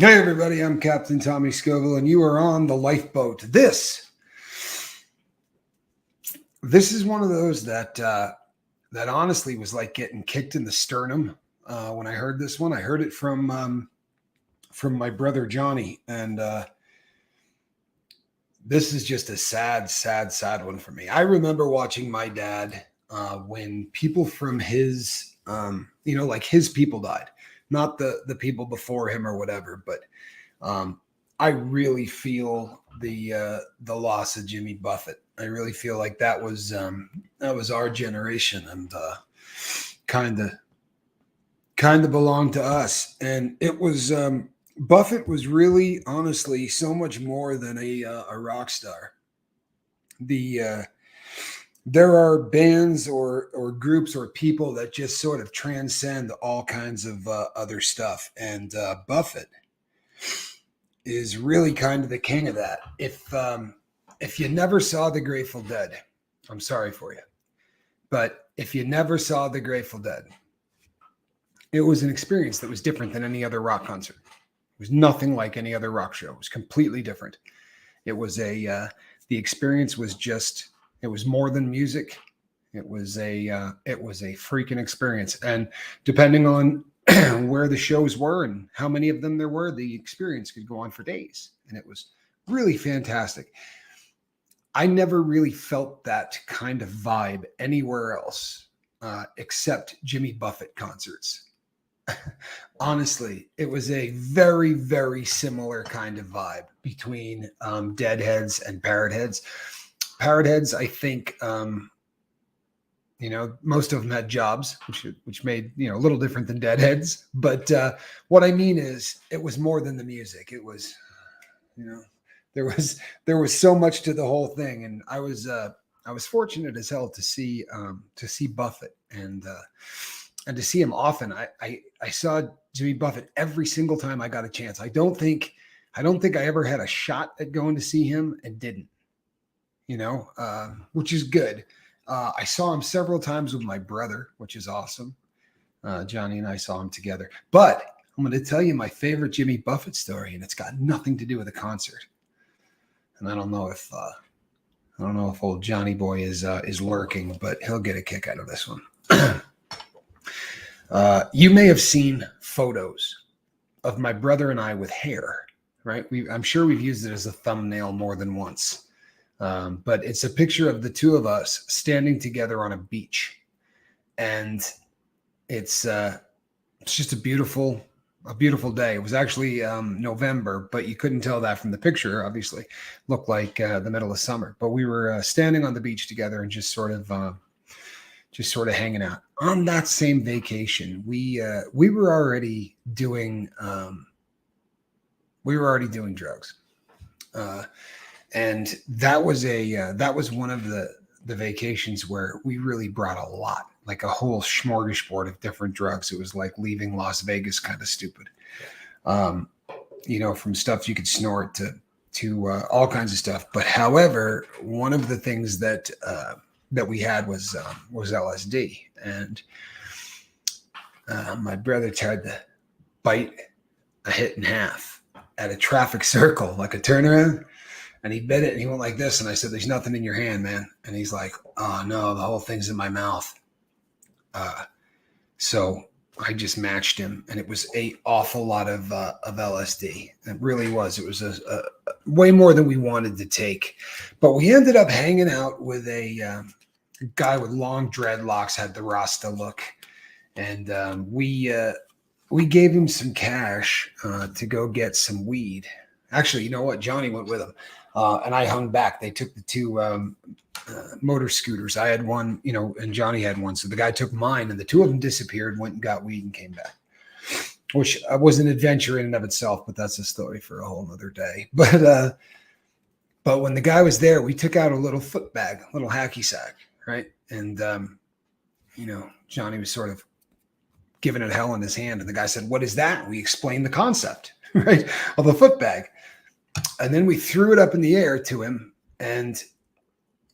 Hey everybody, I'm Captain Tommy Scoville, and you are on the lifeboat. This is one of those that honestly was like getting kicked in the sternum when I heard this one. I heard it from my brother Johnny, and this is just a sad one for me. I remember watching my dad when people from his like his people died. Not the people before him or whatever, but I really feel the loss of Jimmy Buffett. I really feel like that was our generation, and kind of belonged to us. And it was Buffett was really, honestly, so much more than a rock star. There are bands or groups or people that just sort of transcend all kinds of other stuff. And Buffett is really kind of the king of that. If you never saw the Grateful Dead, I'm sorry for you. But if you never saw the Grateful Dead, it was an experience that was different than any other rock concert. It was nothing like any other rock show. It was completely different. It was the experience was just... It was more than music. It was a freaking experience. And depending on where the shows were and how many of them there were, the experience could go on for days. And it was really fantastic. I never really felt that kind of vibe anywhere else except Jimmy Buffett concerts. Honestly, it was a very, very similar kind of vibe between Deadheads and Parrot Heads. Parrot Heads, I think, most of them had jobs, which made, a little different than Deadheads. But what I mean is, it was more than the music. It was, there was so much to the whole thing, and I was fortunate as hell to see Buffett and to see him often. I saw Jimmy Buffett every single time I got a chance. I don't think I ever had a shot at going to see him and didn't. Which is good. I saw him several times with my brother, which is awesome. Johnny and I saw him together. But I'm going to tell you my favorite Jimmy Buffett story, and it's got nothing to do with the concert. And I don't know if old Johnny boy is lurking, but he'll get a kick out of this one. You may have seen photos of my brother and I with hair, right? I'm sure we've used it as a thumbnail more than once. But it's a picture of the two of us standing together on a beach, and it's just a beautiful day. It was actually November, but you couldn't tell that from the picture. Obviously, looked like the middle of summer. But we were standing on the beach together and just sort of hanging out. On that same vacation, we were already doing drugs. And that was one of the vacations where we really brought a lot, like a whole smorgasbord of different drugs. It was like leaving Las Vegas kind of stupid, from stuff you could snort to all kinds of stuff. But however, one of the things that we had was LSD, and my brother tried to bite a hit in half at a traffic circle, like a turnaround. And he bit it and he went like this. And I said, "There's nothing in your hand, man." And he's like, "Oh no, the whole thing's in my mouth." So I just matched him, and it was an awful lot of LSD. It really was. It was a way more than we wanted to take. But we ended up hanging out with a guy with long dreadlocks, had the Rasta look. And we gave him some cash to go get some weed. Actually, you know what? Johnny went with him. And I hung back. They took the two motor scooters. I had one, and Johnny had one. So the guy took mine, and the two of them disappeared, went and got weed and came back, which was an adventure in and of itself, but that's a story for a whole nother day. But when the guy was there, we took out a little foot bag, a little hacky sack, right? And, Johnny was sort of giving it hell in his hand. And the guy said, "What is that?" We explained the concept, right, of a foot bag. And then we threw it up in the air to him. And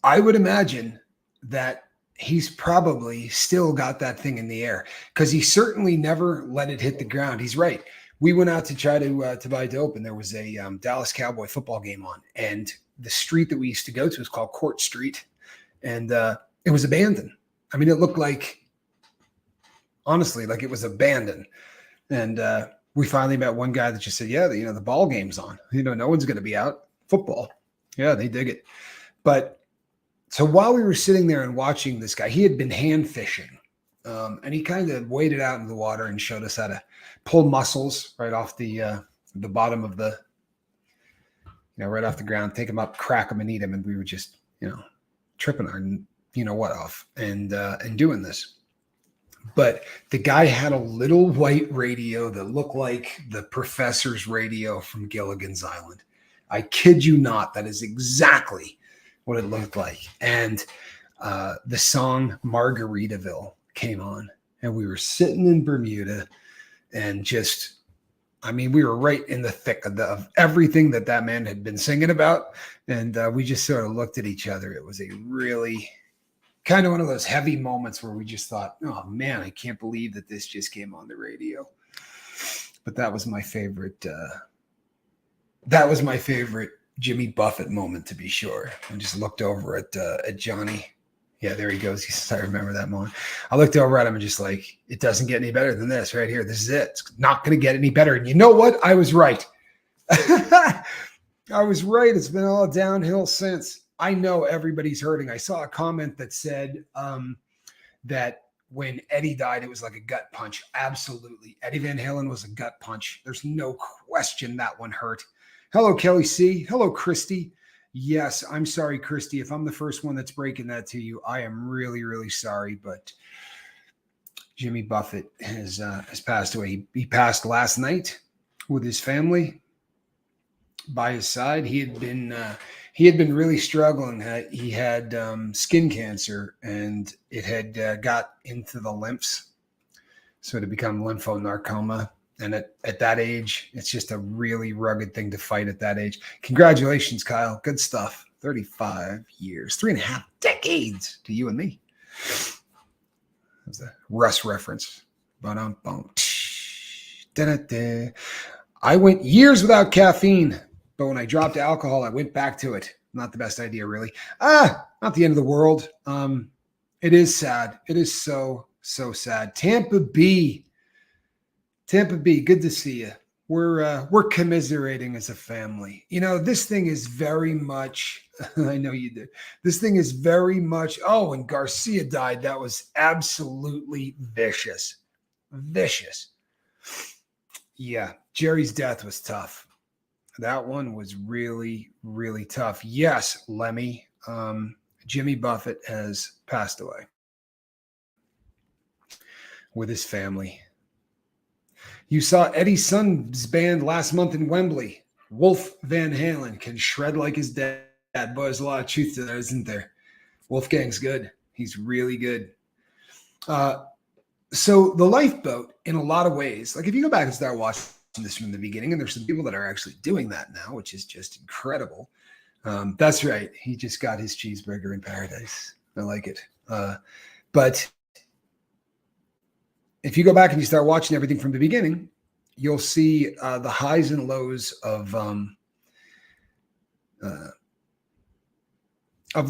I would imagine that he's probably still got that thing in the air, because he certainly never let it hit the ground. He's right. we went out to try to buy dope, and there was a Dallas Cowboy football game on, and the street that we used to go to is called Court Street, and it was abandoned. I mean, it looked like, honestly, like it was abandoned. And we finally met one guy that just said, yeah, the ball game's on. No one's going to be out. Football. Yeah, they dig it. But so while we were sitting there and watching this guy, he had been hand fishing. And he kind of waded out into the water and showed us how to pull mussels right off the bottom of the, right off the ground, take them up, crack them, and eat them. And we were just, tripping our, what off and doing this. But the guy had a little white radio that looked like the professor's radio from Gilligan's Island. I kid you not. That is exactly what it looked like. And the song Margaritaville came on, and we were sitting in Bermuda and we were right in the thick of everything that man had been singing about. And we just sort of looked at each other. It was a really kind of one of those heavy moments where we just thought, oh man, I can't believe that this just came on the radio. But that was my favorite. That was my favorite Jimmy Buffett moment, to be sure. I just looked over at Johnny. Yeah, there he goes. He says, I remember that moment. I looked over at him and just like, it doesn't get any better than this right here. This is it. It's not going to get any better. And you know what? I was right. I was right. It's been all downhill since. I know everybody's hurting. I saw a comment that said that when Eddie died, it was like a gut punch. Absolutely. Eddie Van Halen was a gut punch. There's no question that one hurt. Hello, Kelly C. Hello, Christy. Yes, I'm sorry, Christy. If I'm the first one that's breaking that to you, I am really, really sorry. But Jimmy Buffett has passed away. He passed last night with his family by his side. He had been really struggling. He had skin cancer, and it had got into the lymphs, so it had become lymphomarcoma. And at that age, it's just a really rugged thing to fight at that age. Congratulations, Kyle. Good stuff. 35 years, 3.5 decades to you and me. That's a Russ reference. I went years without caffeine, but when I dropped alcohol, I went back to it. Not the best idea, really. Not the end of the world. It is sad. It is so, so sad. Tampa B, good to see you. We're commiserating as a family. This thing is very much, I know you did. This thing is very much, when Garcia died, that was absolutely vicious. Vicious. Yeah, Jerry's death was tough. That one was really, really tough. Yes, Lemmy, Jimmy Buffett has passed away with his family. You saw Eddie Sun's band last month in Wembley. Wolf Van Halen can shred like his dad. Boy, there's a lot of truth to that, isn't there? Wolfgang's good. He's really good. So the Lifeboat, in a lot of ways, like if you go back and start watching this from the beginning, and there's some people that are actually doing that now, which is just incredible. That's right. He just got his cheeseburger in paradise. I like it. But if you go back and you start watching everything from the beginning, you'll see the highs and lows of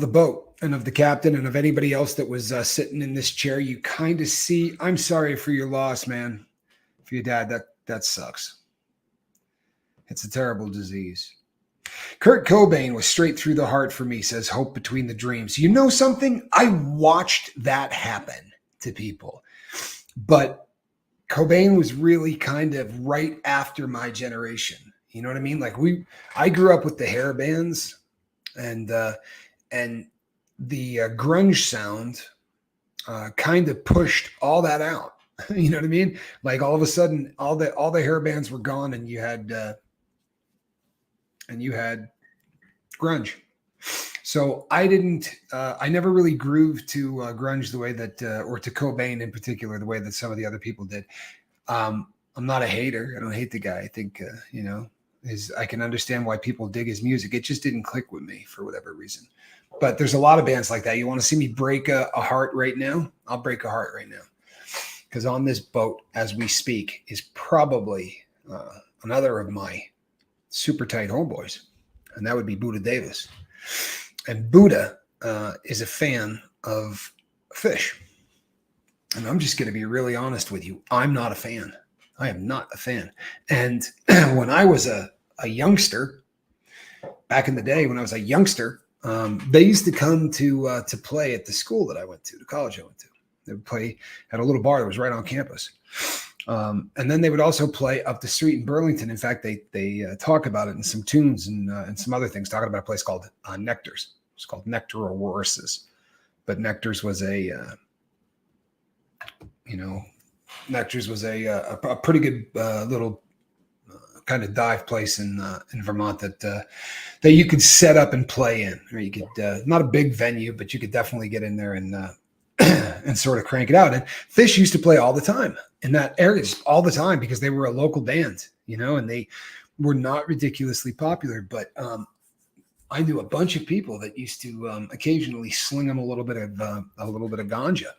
the boat and of the captain and of anybody else that was sitting in this chair. You kind of see, I'm sorry for your loss, man. For your dad, that sucks. It's a terrible disease. Kurt Cobain was straight through the heart for me, says Hope Between the Dreams. You know something? I watched that happen to people. But Cobain was really kind of right after my generation. You know what I mean? Like I grew up with the hair bands and the grunge sound kind of pushed all that out. You know what I mean? Like all of a sudden, all the hair bands were gone, and you had grunge. So I never really grooved to grunge the way that, or to Cobain in particular, the way that some of the other people did. I'm not a hater. I don't hate the guy. I think, I can understand why people dig his music. It just didn't click with me for whatever reason. But there's a lot of bands like that. You want to see me break a heart right now? I'll break a heart right now. Because On This Boat, as we speak, is probably another of my super tight homeboys, and that would be Buddha Davis. And Buddha is a fan of Fish. And I'm just going to be really honest with you. I'm not a fan. I am not a fan. And when I was a youngster, back in the day when I was a youngster, they used to come to play at the school that I went to, the college I went to. They would play at a little bar that was right on campus. And then they would also play up the street in Burlington. In fact, they talk about it in some tunes and some other things, talking about a place called Nectar's. It's called Nectar or Worses. But Nectar's was Nectar's was a pretty good little kind of dive place in Vermont that you could set up and play in. Or you could not a big venue, but you could definitely get in there and and sort of crank it out. And Fish used to play all the time in that area, all the time, because they were a local band, and they were not ridiculously popular. But I knew a bunch of people that used to occasionally sling them a little bit of ganja.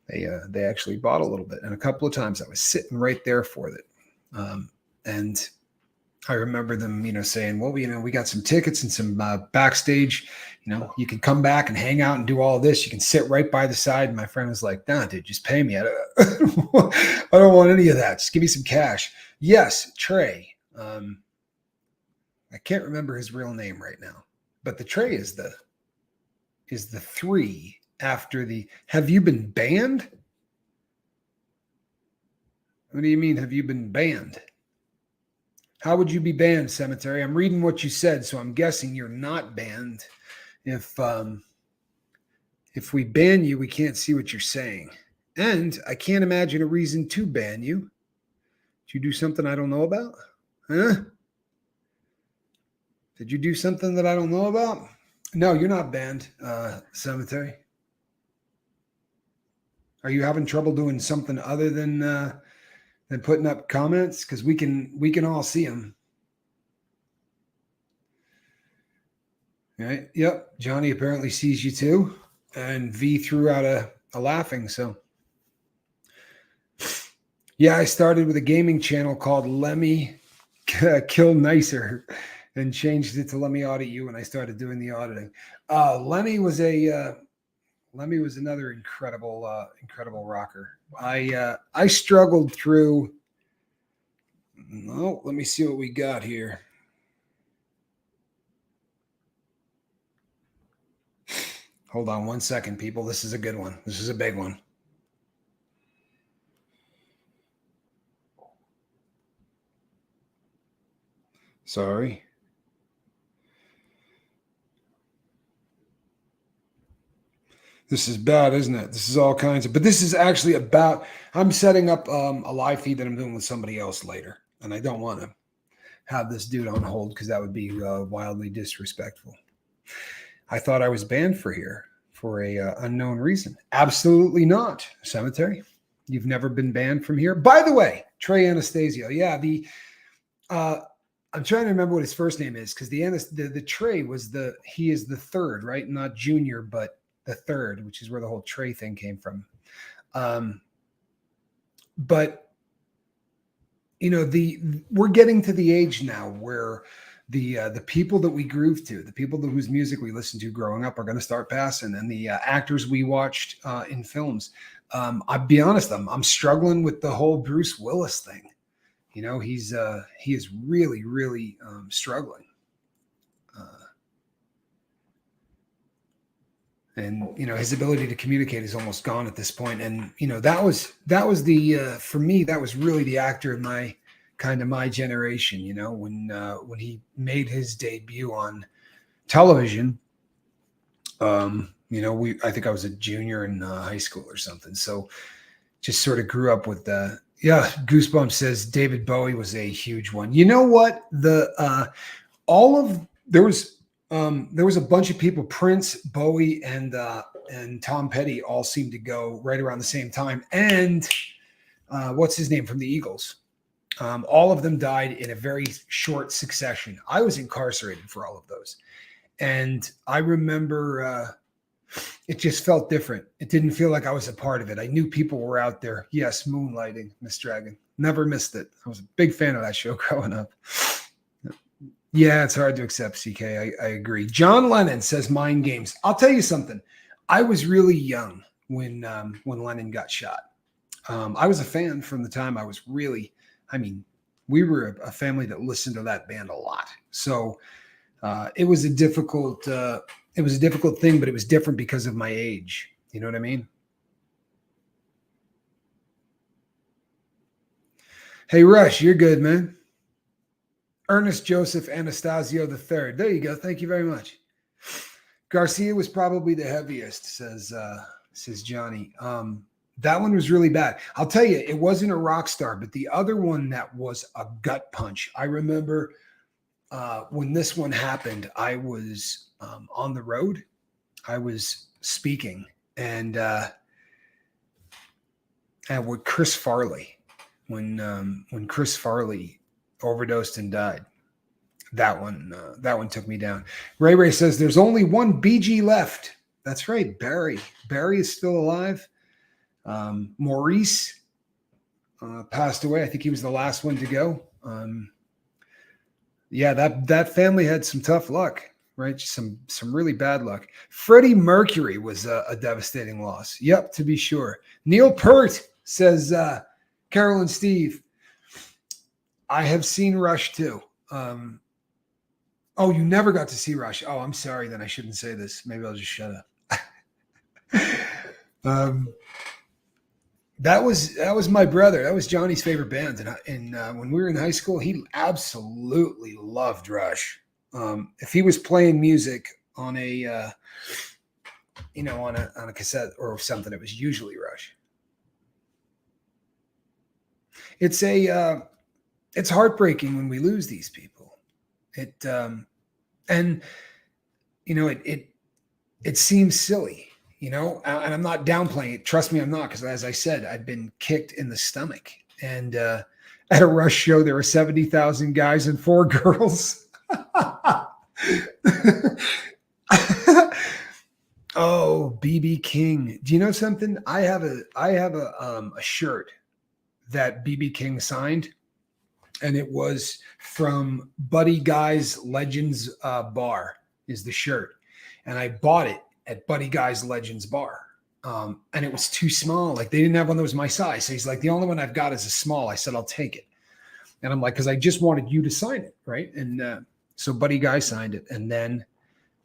They actually bought a little bit, and a couple of times I was sitting right there for it. And I remember them, saying, well, we got some tickets and some backstage, you can come back and hang out and do all this. You can sit right by the side. And my friend was like, nah, dude, just pay me. I don't want any of that. Just give me some cash. Yes, Trey. I can't remember his real name right now, but the Trey is the 3 after the, have you been banned? What do you mean, have you been banned? How would you be banned, Cemetery? I'm reading what you said, so I'm guessing you're not banned. If we ban you, we can't see what you're saying. And I can't imagine a reason to ban you. Did you do something I don't know about? Huh? Did you do something that I don't know about? No, you're not banned, Cemetery. Are you having trouble doing something other than putting up comments? Because we can all see them. Right? Yep. Johnny apparently sees you too. And V threw out a laughing. So yeah, I started with a gaming channel called Lemmy Kill Nicer and changed it to Let Me Audit You when I started doing the auditing. Lemmy was another incredible rocker. I struggled through. Oh, let me see what we got here. Hold on one second, people. This is a good one. This is a big one. Sorry. This is bad, isn't it? This is all kinds of, but this is actually about, I'm setting up a live feed that I'm doing with somebody else later. And I don't want to have this dude on hold because that would be wildly disrespectful. I thought I was banned for here for a unknown reason. Absolutely not, Cemetery. You've never been banned from here. By the way, Trey Anastasio. Yeah, I'm trying to remember what his first name is because the Trey was he is the third, right? Not junior, but the third, which is where the whole Trey thing came from. But we're getting to the age now where the people that we groove to, the people whose music we listened to growing up are going to start passing, and the actors we watched in films. I'll be honest, I'm struggling with the whole Bruce Willis thing. He is really, really struggling. And his ability to communicate is almost gone at this point. And that was the for me, that was really the actor of my generation. When he made his debut on television. I think I was a junior in high school or something. So just sort of grew up with the. Yeah, Goosebumps says David Bowie was a huge one. You know what? There was a bunch of people, Prince, Bowie, and Tom Petty all seemed to go right around the same time. And what's his name from the Eagles? All of them died in a very short succession. I was incarcerated for all of those. And I remember it just felt different. It didn't feel like I was a part of it. I knew people were out there. Yes, moonlighting, Miss Dragon. Never missed it. I was a big fan of that show growing up. Yeah, it's hard to accept, CK. I agree. John Lennon says Mind Games. I'll tell you something. I was really young when Lennon got shot. I was a fan from the time I was really, we were a family that listened to that band a lot. So it was a difficult thing, but it was different because of my age. You know what I mean? Hey, Rush, you're good, man. Ernest Joseph Anastasio III. There you go. Thank you very much. Garcia was probably the heaviest, says Johnny. That one was really bad. I'll tell you, it wasn't a rock star, but the other one that was a gut punch. I remember when this one happened, I was on the road. I was speaking, and with Chris Farley, when Chris Farley overdosed and died, that one took me down. Ray says there's only one BG left. That's right, Barry. Barry is still alive. Maurice passed away. I think he was the last one to go. Yeah, that family had some tough luck, right? Some really bad luck. Freddie Mercury was a devastating loss. Yep, to be sure. Neil Peart says, Carol and Steve, I have seen Rush too. Oh, you never got to see Rush. Oh, I'm sorry. Then I shouldn't say this. Maybe I'll just shut up. That was my brother. That was Johnny's favorite band, and when we were in high school, he absolutely loved Rush. If he was playing music on a on a cassette or something, it was usually Rush. It's heartbreaking when we lose these people. It seems silly. And I'm not downplaying it. Trust me, I'm not, because as I said, I've been kicked in the stomach. And at a Rush show, there were 70,000 guys and 4 girls. Oh, BB King. Do you know something? I have a shirt that BB King signed, and it was from Buddy Guy's Legends Bar is the shirt. And I bought it at Buddy Guy's Legends Bar. And it was too small. Like, they didn't have one that was my size. So he's like, the only one I've got is a small. I said, I'll take it. And I'm like, because I just wanted you to sign it, right? And so Buddy Guy signed it. And then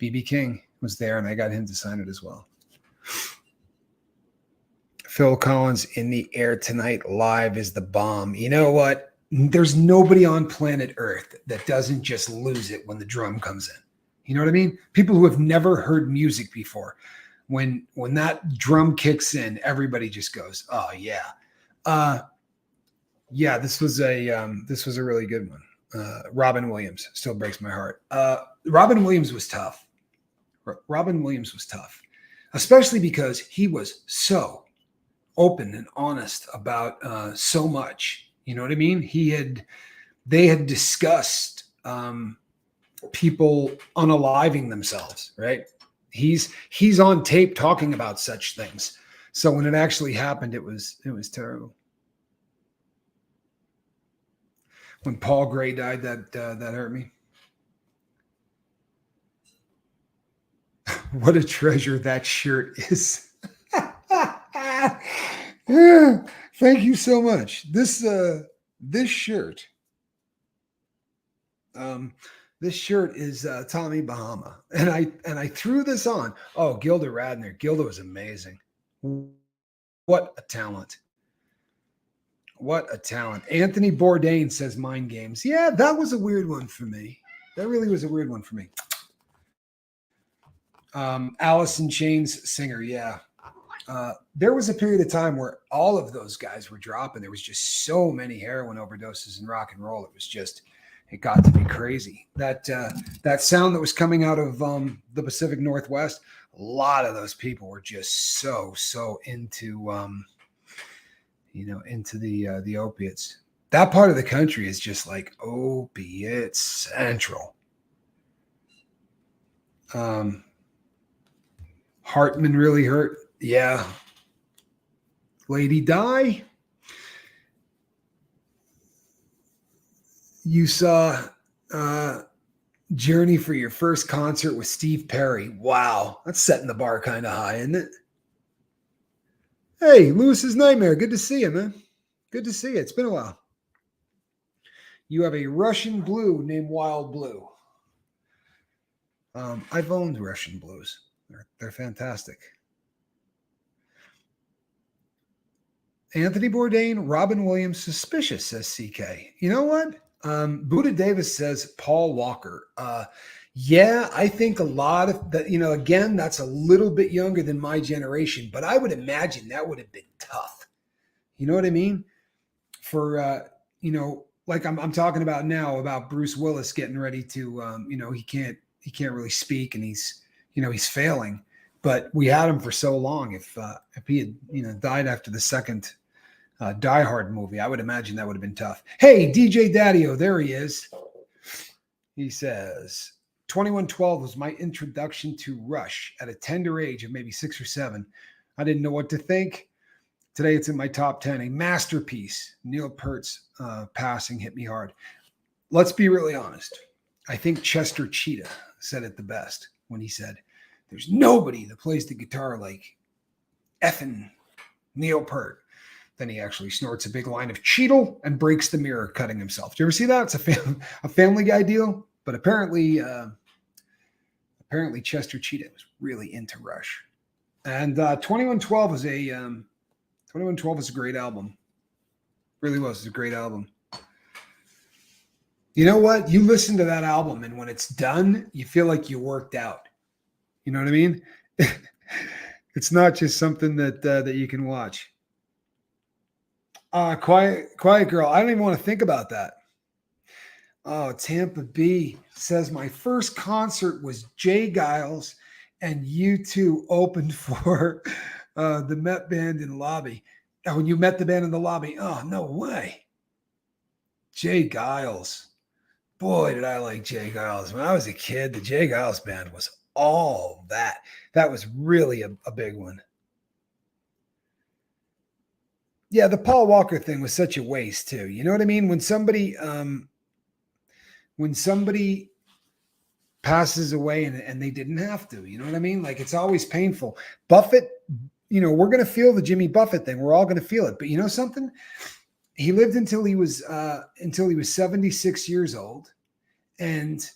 BB King was there, and I got him to sign it as well. Phil Collins, In the Air Tonight live is the bomb. You know what? There's nobody on planet Earth that doesn't just lose it when the drum comes in. You know what I mean? People who have never heard music before, when that drum kicks in, everybody just goes, "Oh yeah, yeah." This was a really good one. Robin Williams still breaks my heart. Robin Williams was tough. Robin Williams was tough, especially because he was so open and honest about so much. You know what I mean? They had discussed people unaliving themselves, right? He's on tape talking about such things. So when it actually happened, it was terrible. When Paul Gray died, that hurt me. What a treasure that shirt is. Yeah, thank you so much. This shirt. This shirt is Tommy Bahama, and I threw this on. Oh, Gilda Radner. Gilda was amazing. What a talent. What a talent. Anthony Bourdain says Mind Games. Yeah, that was a weird one for me. That really was a weird one for me. Alice in Chains singer. Yeah. There was a period of time where all of those guys were dropping. There was just so many heroin overdoses in rock and roll. It got to be crazy. That sound that was coming out of the Pacific Northwest, a lot of those people were just so into into the opiates. That part of the country is just like opiate central. Hartman really hurt. Yeah. Lady Di. You saw Journey for your first concert with Steve Perry. Wow. That's setting the bar kind of high, isn't it? Hey, Lewis's Nightmare. Good to see you, man. Good to see you. It's been a while. You have a Russian blue named Wild Blue. I've owned Russian blues. They're fantastic. Anthony Bourdain, Robin Williams, suspicious, says CK. You know what? Buddha Davis says Paul Walker. Yeah, I think a lot of that, again, that's a little bit younger than my generation, but I would imagine that would have been tough. You know what I mean? For, like I'm talking about now about Bruce Willis getting ready to, he can't really speak and he's failing, but we had him for so long. If he had, died after the second Die Hard movie, I would imagine that would have been tough. Hey, DJ Daddio, there he is. He says, 2112 was my introduction to Rush at a tender age of maybe 6 or 7. I didn't know what to think. Today it's in my top 10, a masterpiece. Neil Peart's passing hit me hard. Let's be really honest. I think Chester Cheetah said it the best when he said, there's nobody that plays the guitar like effing Neil Peart. Then he actually snorts a big line of Cheetle and breaks the mirror, cutting himself. Do you ever see that? It's a Family Guy deal. But apparently Chester Cheetah was really into Rush. And 2112 is a great album. Really was. It's a great album. You know what? You listen to that album, and when it's done, you feel like you worked out. You know what I mean? It's not just something that you can watch. Quiet Girl. I don't even want to think about that. Oh, Tampa B says my first concert was Jay Giles, and U2 opened for the Met Band in the lobby. Oh, when you met the band in the lobby? Oh, no way. Jay Giles. Boy, did I like Jay Giles. When I was a kid, the Jay Giles band was all that. That was really a big one. Yeah, the Paul Walker thing was such a waste too. You know what I mean? When somebody passes away and they didn't have to, you know what I mean? Like, it's always painful. Buffett, we're going to feel the Jimmy Buffett thing. We're all going to feel it. But you know something? He lived until he was 76 years old. And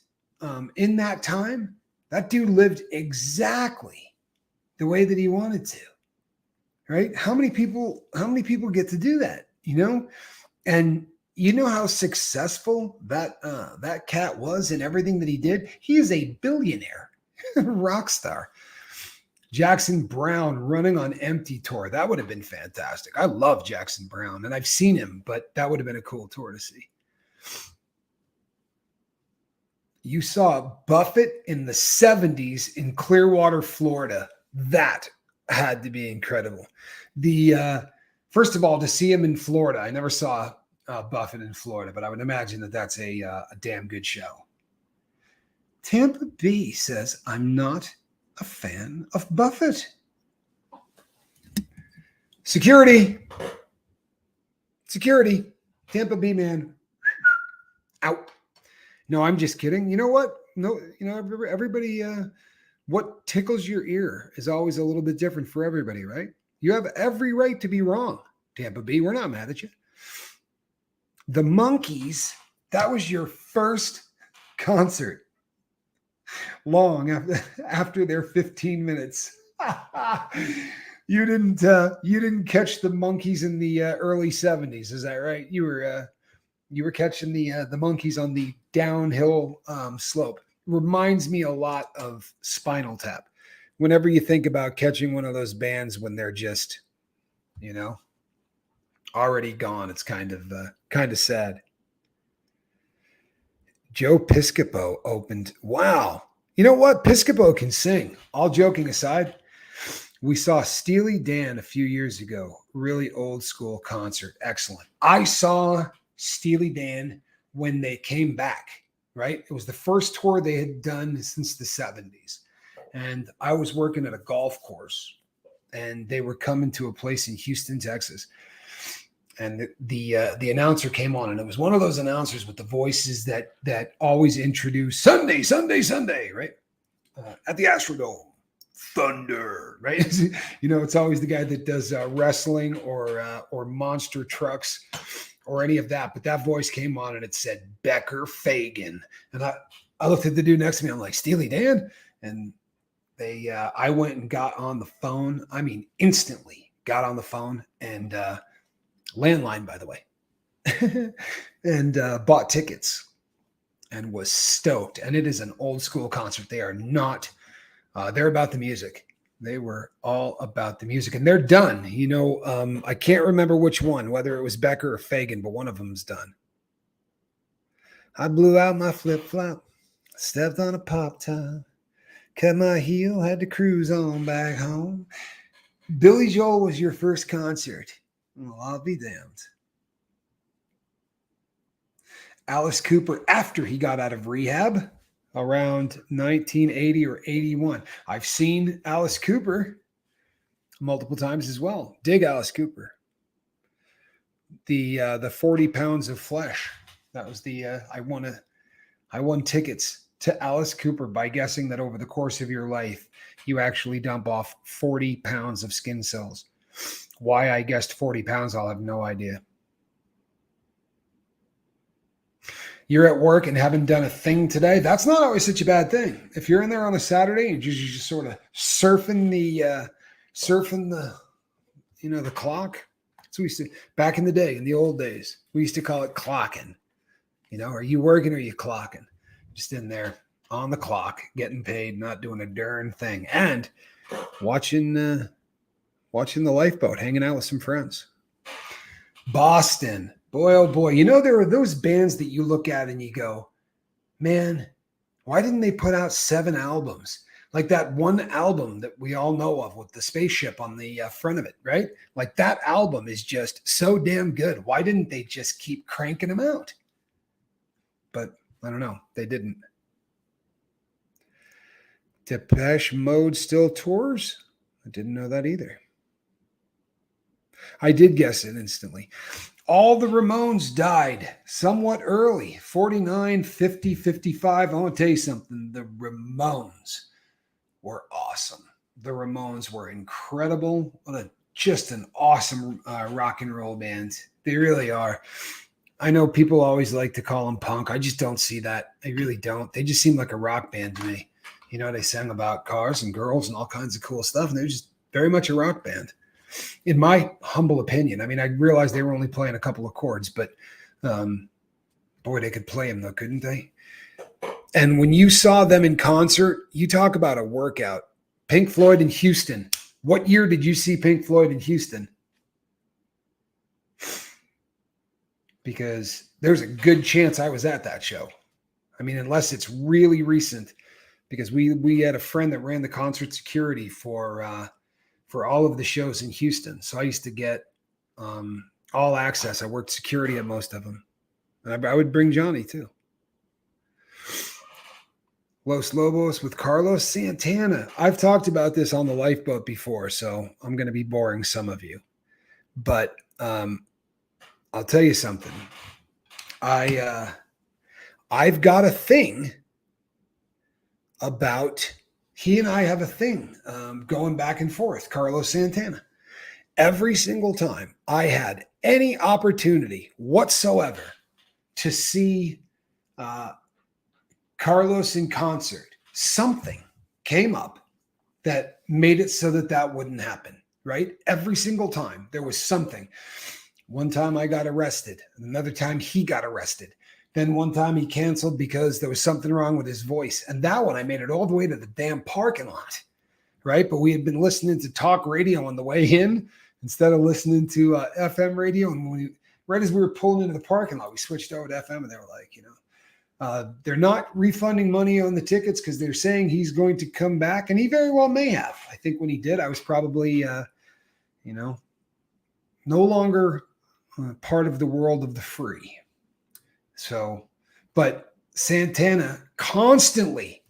in that time, that dude lived exactly the way that he wanted to. Right? How many people get to do that? And you know how successful that cat was in everything that he did? He is a billionaire, rock star. Jackson Browne running on Empty tour. That would have been fantastic. I love Jackson Browne, and I've seen him, but that would have been a cool tour to see. You saw Buffett in the 70s in Clearwater, Florida. That had to be incredible. First of all, to see him in Florida, I never saw Buffett in Florida, but I would imagine that that's a damn good show. Tampa B says, I'm not a fan of Buffett. Security. Tampa B man. Out. No, I'm just kidding. You know what? No, everybody, what tickles your ear is always a little bit different for everybody, right? You have every right to be wrong, Tampa B. We're not mad at you. The Monkees, that was your first concert. Long after their 15 minutes. You didn't catch the Monkees in the early 70s, is that right? You were catching the Monkees on the downhill slope. Reminds me a lot of Spinal Tap. Whenever you think about catching one of those bands when they're just, already gone, it's kind of sad. Joe Piscopo opened. Wow. You know what? Piscopo can sing. All joking aside, we saw Steely Dan a few years ago. Really old school concert. Excellent. I saw Steely Dan when they came back, right? It was the first tour they had done since the 70s. And I was working at a golf course, and they were coming to a place in Houston, Texas. And the announcer came on, and it was one of those announcers with the voices that always introduce Sunday, Sunday, Sunday, right? At the Astrodome, Thunder, right? It's always the guy that does wrestling or monster trucks or any of that. But that voice came on, and it said Becker Fagan, and I looked at the dude next to me. I'm like, Steely Dan, and I went and got on the phone. I mean, instantly got on the phone and. Landline, by the way, and bought tickets and was stoked. And it is an old school concert. They are not, they're about the music. They were all about the music, and they're done. I can't remember which one, whether it was Becker or Fagan, but one of them's done. I blew out my flip flop, stepped on a pop top, cut my heel, had to cruise on back home. Billy Joel was your first concert. Well, I'll be damned. Alice Cooper, after he got out of rehab around 1980 or 81. I've seen Alice Cooper multiple times as well. Dig Alice Cooper. The 40 pounds of flesh. That was I won tickets to Alice Cooper by guessing that over the course of your life, you actually dump off 40 pounds of skin cells. Why I guessed 40 pounds, I'll have no idea. You're at work and haven't done a thing today. That's not always such a bad thing. If you're in there on a Saturday and you're just sort of surfing the clock. So we used to, back in the day, in the old days, we used to call it clocking. Are you working or are you clocking? Just in there on the clock, getting paid, not doing a darn thing, and watching the Lifeboat, hanging out with some friends. Boston, boy, oh boy. There are those bands that you look at and you go, man, why didn't they put out 7 albums? Like that one album that we all know of with the spaceship on the front of it, right? Like that album is just so damn good. Why didn't they just keep cranking them out? But I don't know. They didn't. Depeche Mode still tours? I didn't know that either. I did guess it instantly. All the Ramones died somewhat early, 49, 50, 55. I want to tell you something. The Ramones were awesome. The Ramones were incredible. Just an awesome rock and roll band. They really are. I know people always like to call them punk. I just don't see that. I really don't. They just seem like a rock band to me. They sang about cars and girls and all kinds of cool stuff, and they're just very much a rock band. In my humble opinion. I mean, I realized they were only playing a couple of chords, but boy, they could play them though, couldn't they? And when you saw them in concert, you talk about a workout. Pink Floyd in Houston. What year did you see Pink Floyd in Houston? Because there's a good chance I was at that show. I mean, unless it's really recent, because we had a friend that ran the concert security for all of the shows in Houston. So I used to get all access. I worked security at most of them. And I would bring Johnny too. Los Lobos with Carlos Santana. I've talked about this on the Lifeboat before, so I'm going to be boring some of you. But I'll tell you something. I've got a thing about... He and I have a thing going back and forth, Carlos Santana. Every single time I had any opportunity whatsoever to see Carlos in concert, something came up that made it so that wouldn't happen, right? Every single time there was something. One time I got arrested. Another time he got arrested. Then one time he canceled because there was something wrong with his voice. And that one, I made it all the way to the damn parking lot, right? But we had been listening to talk radio on the way in instead of listening to FM radio. And right as we were pulling into the parking lot, we switched over to FM, and they were like, they're not refunding money on the tickets because they're saying he's going to come back. And he very well may have. I think when he did, I was probably, no longer part of the world of the free. So, but Santana constantly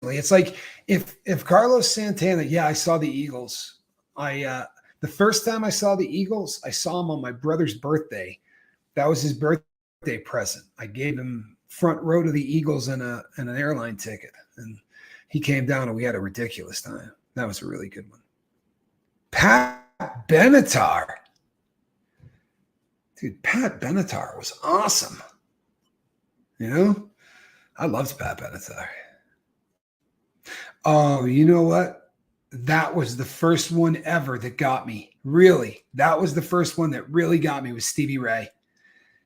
It's like if Carlos Santana, yeah, I saw the Eagles. The first time I saw the Eagles, I saw him on my brother's birthday. That was his birthday present. I gave him front row to the Eagles and an airline ticket, and he came down and we had a ridiculous time. That was a really good one. Pat Benatar. Dude, Pat Benatar was awesome. You know, I loved Pat Benatar. Oh, you know what? That was the first one ever that got me. Really, that was the first one that really got me, was Stevie Ray.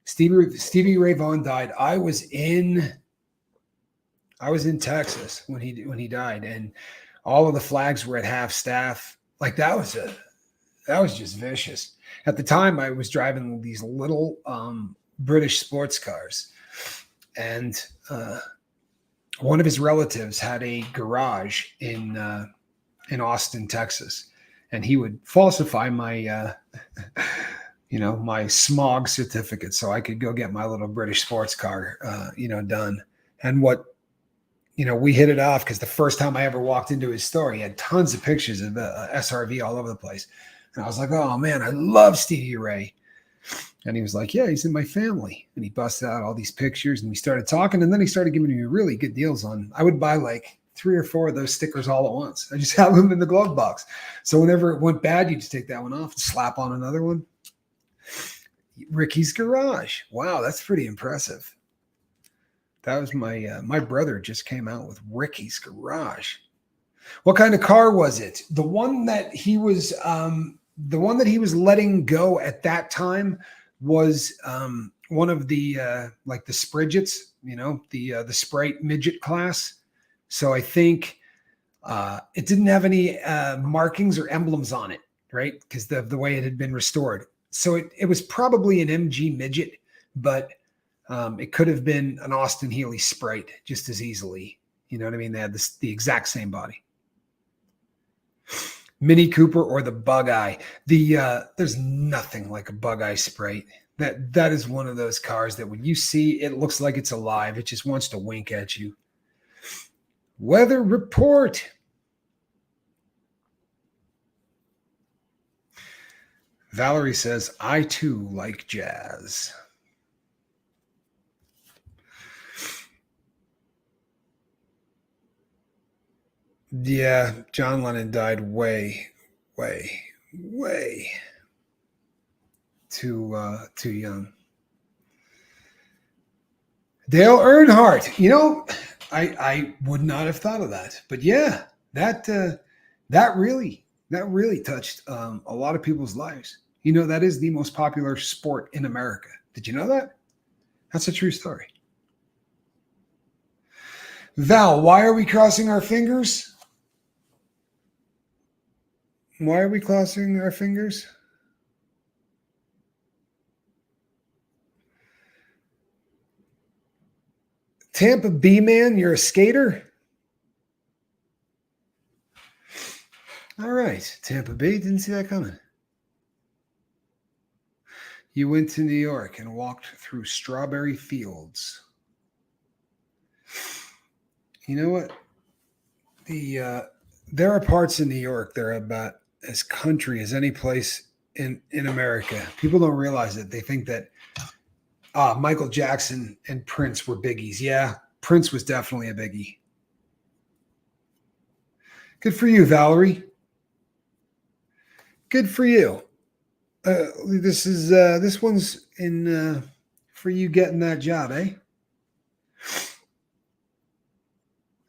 Stevie Ray Vaughan died. I was in Texas when he died, and all of the flags were at half staff. Like that was just vicious. At the time, I was driving these little British sports cars, and one of his relatives had a garage in Austin, Texas, and he would falsify my my smog certificate so I could go get my little British sports car done. And we hit it off because the first time I ever walked into his store, he had tons of pictures of SRV all over the place. And I was like, oh man, I love Stevie Ray. And he was like, yeah, he's in my family. And he busted out all these pictures and we started talking. And then he started giving me really good deals on, I would buy like 3 or 4 of those stickers all at once. I just have them in the glove box. So whenever it went bad, you just take that one off and slap on another one. Ricky's Garage. Wow, that's pretty impressive. That was my brother just came out with Ricky's Garage. What kind of car was it? The one that he was letting go at that time was one of the like the Spridgets, the Sprite midget class. So I think it didn't have any markings or emblems on it, right? Because the way it had been restored. So it was probably an MG midget, but it could have been an Austin Healey Sprite just as easily. You know what I mean? They had the exact same body. Mini Cooper or the Bug Eye. There's nothing like a Bug Eye Sprite. That is one of those cars that when you see it looks like it's alive. It just wants to wink at you. Weather report. Valerie says, I too like jazz. Yeah, John Lennon died way too young. Dale Earnhardt. I would not have thought of that, but yeah, that really touched a lot of people's lives. That is the most popular sport in America. Did you know that? That's a true story. Val, why are we crossing our fingers? Why are we crossing our fingers? Tampa B man, you're a skater? All right, Tampa Bay, didn't see that coming. You went to New York and walked through strawberry fields. You know what? There are parts in New York that are about as country as any place in America. People don't realize it. They think that Michael Jackson and Prince were biggies. Yeah, Prince was definitely a biggie. Good for you, Valerie. Good for you. This one's in for you getting that job, eh?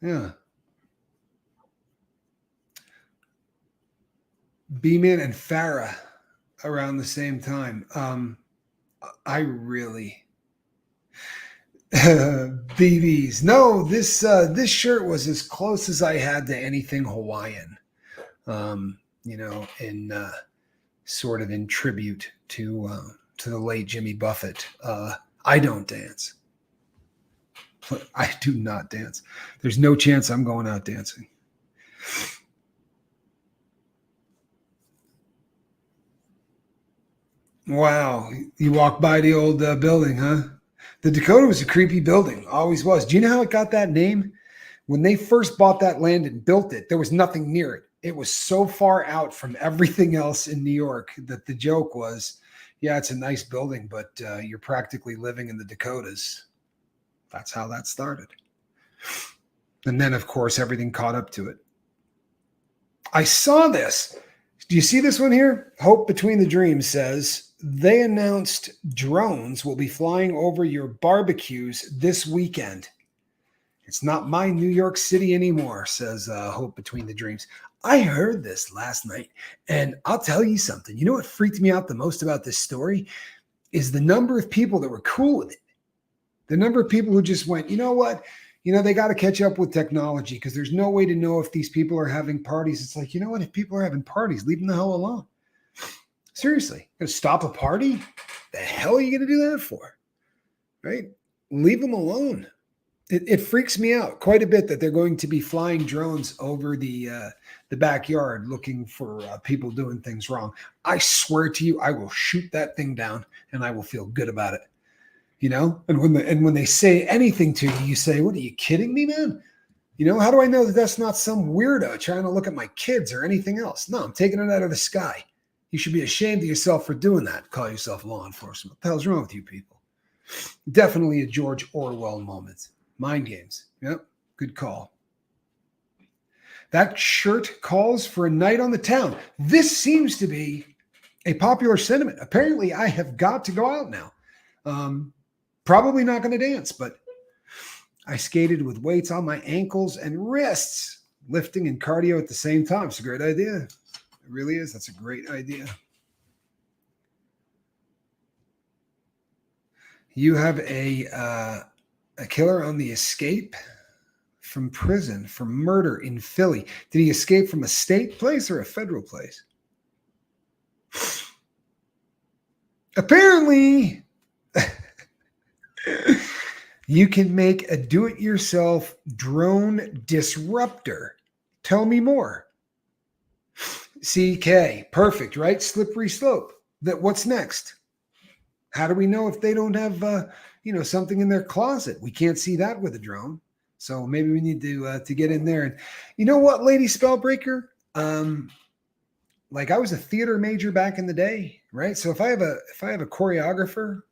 Yeah. B-Man and Farrah around the same time. I really BBs. No, this shirt was as close as I had to anything Hawaiian. In sort of in tribute to the late Jimmy Buffett. I don't dance. I do not dance. There's no chance I'm going out dancing. Wow. You walked by the old building, huh? The Dakota was a creepy building. Always was. Do you know how it got that name? When they first bought that land and built it, there was nothing near it. It was so far out from everything else in New York that the joke was, yeah, it's a nice building, but you're practically living in the Dakotas. That's how that started. And then, of course, everything caught up to it. I saw this. Do you see this one here? Hope Between the Dreams says, they announced drones will be flying over your barbecues this weekend. It's not my New York City anymore, says Hope Between the Dreams. I heard this last night, and I'll tell you something. You know what freaked me out the most about this story is the number of people that were cool with it. The number of people who just went, you know what? You know, they got to catch up with technology because there's no way to know if these people are having parties. It's like, you know what? If people are having parties, leave them the hell alone. Seriously, going to stop a party? The hell are you going to do that for? Right? Leave them alone. It freaks me out quite a bit that they're going to be flying drones over the backyard looking for people doing things wrong. I swear to you, I will shoot that thing down and I will feel good about it. You know, and when they say anything to you, you say, "What, are you kidding me, man?" You know, how do I know that that's not some weirdo trying to look at my kids or anything else? No, I'm taking it out of the sky. You should be ashamed of yourself for doing that. Call yourself law enforcement. What the hell's wrong with you people? Definitely a George Orwell moment. Mind games. Yep, good call. That shirt calls for a night on the town. This seems to be a popular sentiment. Apparently, I have got to go out now. Probably not going to dance, but I skated with weights on my ankles and wrists, lifting and cardio at the same time. It's a great idea. It really is. That's a great idea. You have a killer on the escape from prison for murder in Philly. Did he escape from a state place or a federal place? Apparently, you can make a do-it-yourself drone disruptor. Tell me more. CK, perfect, right? Slippery slope. What's next? How do we know if they don't have, something in their closet? We can't see that with a drone. So maybe we need to get in there. And you know what, Lady Spellbreaker? Like I was a theater major back in the day, right? So if I have a choreographer,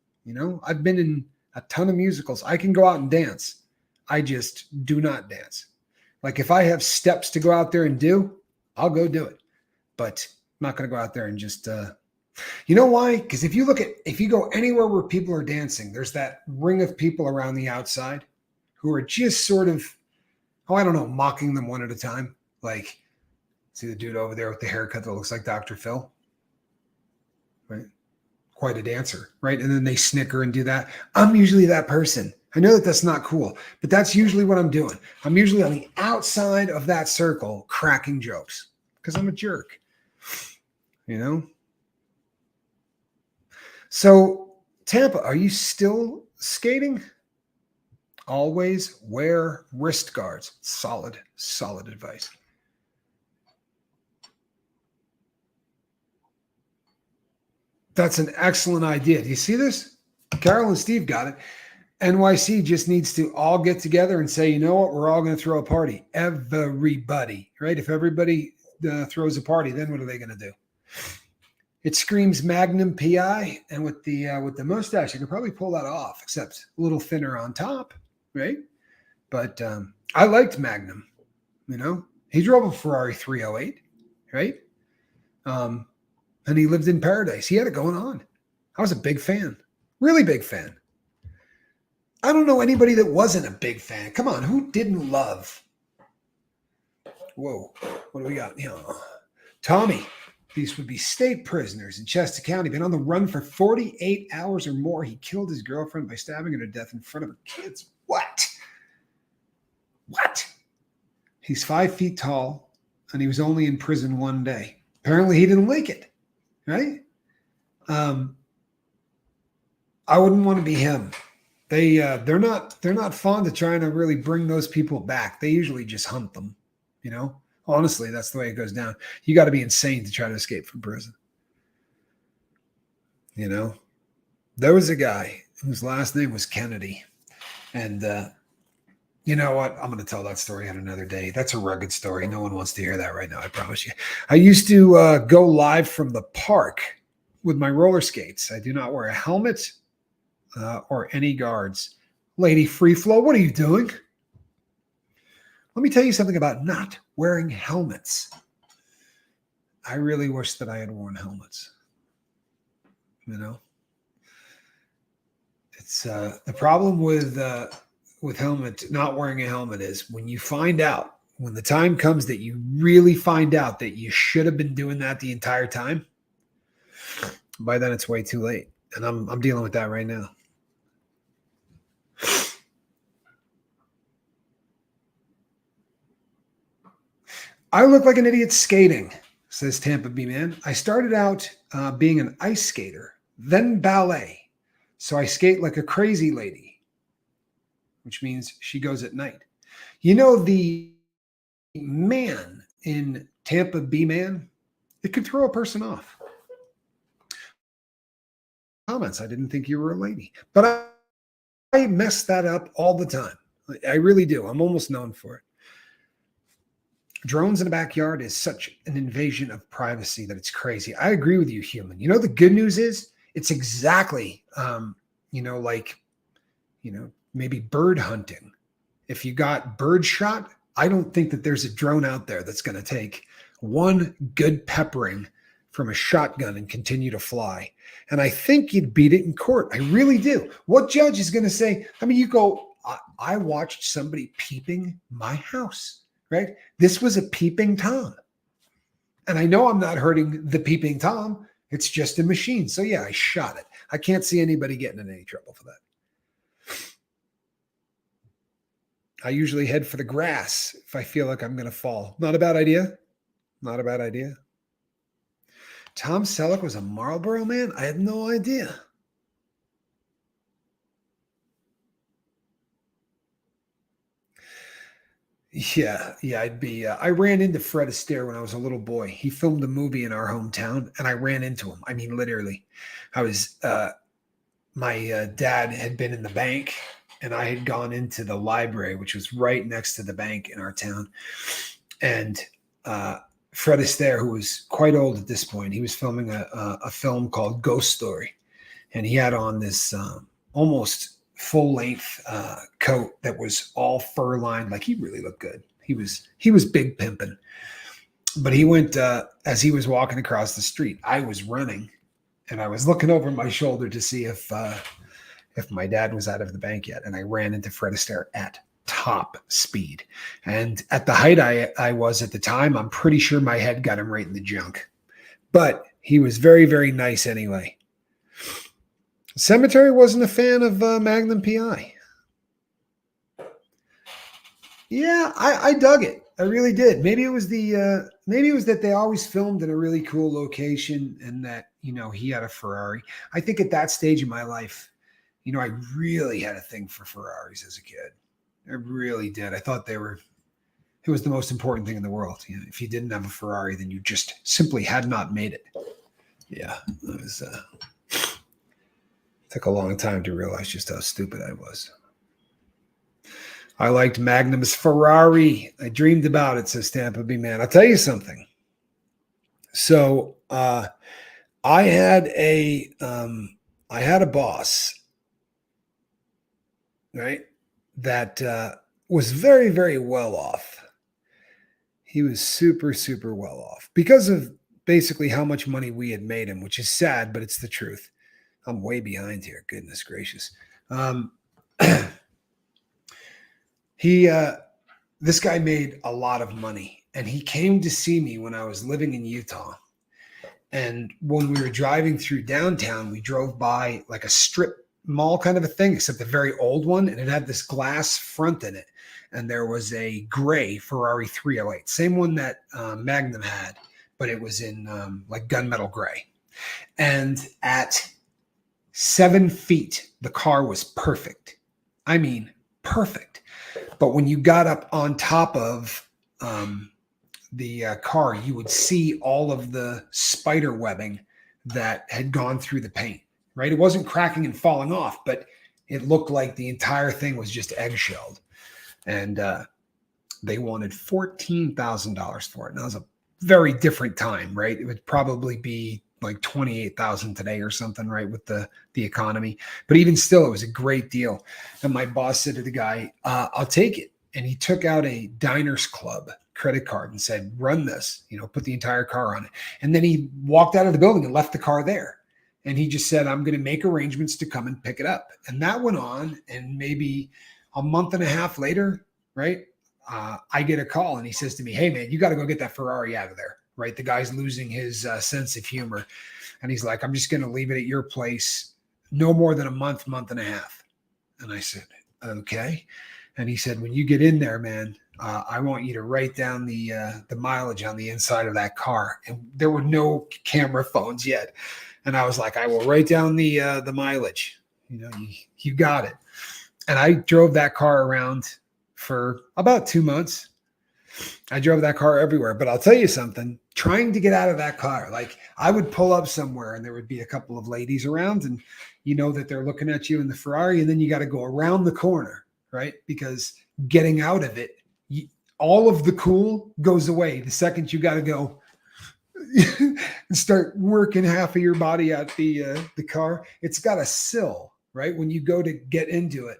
I've been in a ton of musicals. I can go out and dance. I just do not dance. Like if I have steps to go out there and do, I'll go do it. But I'm not going to go out there and just, you know why? Because if you go anywhere where people are dancing, there's that ring of people around the outside who are just sort of, mocking them one at a time. Like, see the dude over there with the haircut that looks like Dr. Phil, right? Quite a dancer, right? And then they snicker and do that. I'm usually that person. I know that that's not cool, but that's usually what I'm doing. I'm usually on the outside of that circle cracking jokes because I'm a jerk, So, Tampa, are you still skating? Always wear wrist guards. Solid advice. That's an excellent idea. Do you see this? Carol and Steve got it. NYC just needs to all get together and say, you know what? We're all going to throw a party. Everybody, right? If everybody throws a party, then what are they going to do? It screams Magnum PI, and with the mustache, you could probably pull that off, except a little thinner on top, right? But I liked Magnum. He drove a Ferrari 308, right? And he lived in paradise. He had it going on. I was a big fan, really big fan. I don't know anybody that wasn't a big fan. Come on, who didn't love? Whoa, what do we got? Tommy. These would be state prisoners in Chester County. Been on the run for 48 hours or more. He killed his girlfriend by stabbing her to death in front of her kids. What? He's 5 feet tall, and he was only in prison one day. Apparently, he didn't like it, right? I wouldn't want to be him. They're not fond of trying to really bring those people back. They usually just hunt them, Honestly, that's the way it goes down. You got to be insane to try to escape from prison. There was a guy whose last name was Kennedy. And You know what? I'm going to tell that story on another day. That's a rugged story. No one wants to hear that right now, I promise you. I used to go live from the park with my roller skates. I do not wear a helmet or any guards. Lady Free Flow, what are you doing? Let me tell you something about not wearing helmets. I really wish that I had worn helmets. You know, it's the problem with helmet, not wearing a helmet, is when you find out, when the time comes that you really find out that you should have been doing that the entire time, by then it's way too late. And I'm dealing with that right now. I look like an idiot skating, says Tampa B Man. I started out being an ice skater, then ballet. So I skate like a crazy lady, which means she goes at night. You know, the man in Tampa B Man, it could throw a person off. Comments, I didn't think you were a lady. But I mess that up all the time. I really do. I'm almost known for it. Drones in the backyard is such an invasion of privacy that it's crazy. I agree with you, human. You know, the good news is it's exactly, maybe bird hunting. If you got bird shot, I don't think that there's a drone out there that's going to take one good peppering from a shotgun and continue to fly. And I think you'd beat it in court. I really do. What judge is going to say, I mean, you go, I watched somebody peeping my house. Right? This was a peeping Tom. And I know I'm not hurting the peeping Tom. It's just a machine. So yeah, I shot it. I can't see anybody getting in any trouble for that. I usually head for the grass if I feel like I'm going to fall. Not a bad idea. Not a bad idea. Tom Selleck was a Marlboro man? I had no idea. Yeah, I'd be. I ran into Fred Astaire when I was a little boy. He filmed a movie in our hometown, and I ran into him. I mean, literally. I was. My dad had been in the bank, and I had gone into the library, which was right next to the bank in our town. And Fred Astaire, who was quite old at this point, he was filming a film called Ghost Story, and he had on this almost full-length coat that was all fur lined. Like, he really looked good. He was big pimping. But he went as he was walking across the street. I was running, and I was looking over my shoulder to see if my dad was out of the bank yet. And I ran into Fred Astaire at top speed. And at the height I was at the time, I'm pretty sure my head got him right in the junk. But he was very, very nice anyway. Cemetery wasn't a fan of Magnum PI. Yeah, I dug it. I really did. Maybe it was that they always filmed in a really cool location, and that, he had a Ferrari. I think at that stage in my life, I really had a thing for Ferraris as a kid. I really did. I thought it was the most important thing in the world. If you didn't have a Ferrari, then you just simply had not made it. Yeah, it was. Took a long time to realize just how stupid I was. I liked Magnum's Ferrari. I dreamed about it, says Tampa B Man. I'll tell you something. So I had a boss, right, that was very, very well off. He was super, super well off because of basically how much money we had made him, which is sad, but it's the truth. I'm way behind here. Goodness gracious. This guy made a lot of money, and he came to see me when I was living in Utah. And when we were driving through downtown, we drove by like a strip mall kind of a thing, except a very old one. And it had this glass front in it. And there was a gray Ferrari 308, same one that Magnum had, but it was in like gunmetal gray. And at 7 feet, the car was perfect. I mean, perfect. But when you got up on top of the car, you would see all of the spider webbing that had gone through the paint, right? It wasn't cracking and falling off, but it looked like the entire thing was just eggshelled. And they wanted $14,000 for it. And that was a very different time, right? It would probably be like 28,000 today or something, right? With the economy. But even still, it was a great deal. And my boss said to the guy, I'll take it. And he took out a Diners Club credit card and said, run this, put the entire car on it. And then he walked out of the building and left the car there. And he just said, I'm going to make arrangements to come and pick it up. And that went on. And maybe a month and a half later, right? I get a call and he says to me, hey man, you got to go get that Ferrari out of there, right? The guy's losing his sense of humor. And he's like, I'm just going to leave it at your place no more than a month and a half. And I said, okay. And he said, when you get in there, man, I want you to write down the mileage on the inside of that car. And there were no camera phones yet. And I was like, I will write down the mileage. You got it. And I drove that car around for about 2 months. I drove that car everywhere. But I'll tell you something, trying to get out of that car, like I would pull up somewhere and there would be a couple of ladies around and you know that they're looking at you in the Ferrari, and then you got to go around the corner, right? Because getting out of it, all of the cool goes away the second you got to go and start working half of your body out the car. It's got a sill, right? When you go to get into it,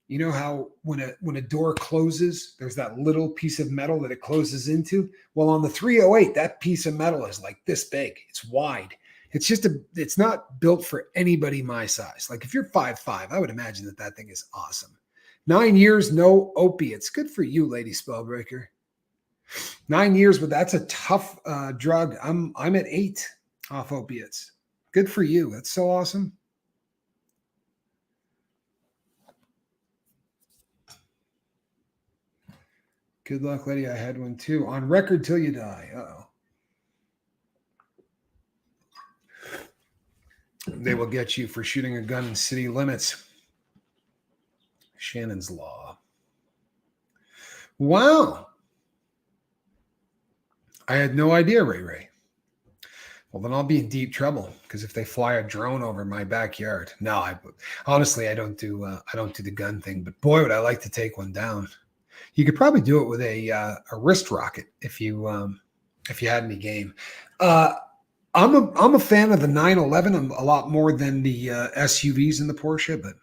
you know how when a door closes, there's that little piece of metal that it closes into. Well, on the 308, that piece of metal is like this big. It's wide. It's not built for anybody my size. Like if you're 5'5", I would imagine that thing is awesome. 9 years, no opiates. Good for you, Lady Spellbreaker. 9 years, but that's a tough drug. I'm at 8 off opiates. Good for you. That's so awesome. Good luck, lady. I had one too. On record till you die. Uh-oh. They will get you for shooting a gun in city limits. Shannon's Law. Wow. I had no idea, Ray. Well, then I'll be in deep trouble because if they fly a drone over my backyard. No, honestly, I don't do the gun thing, but boy, would I like to take one down. You could probably do it with a wrist rocket if you had any game. I'm a fan of the 911 a lot more than the SUVs in the Porsche, but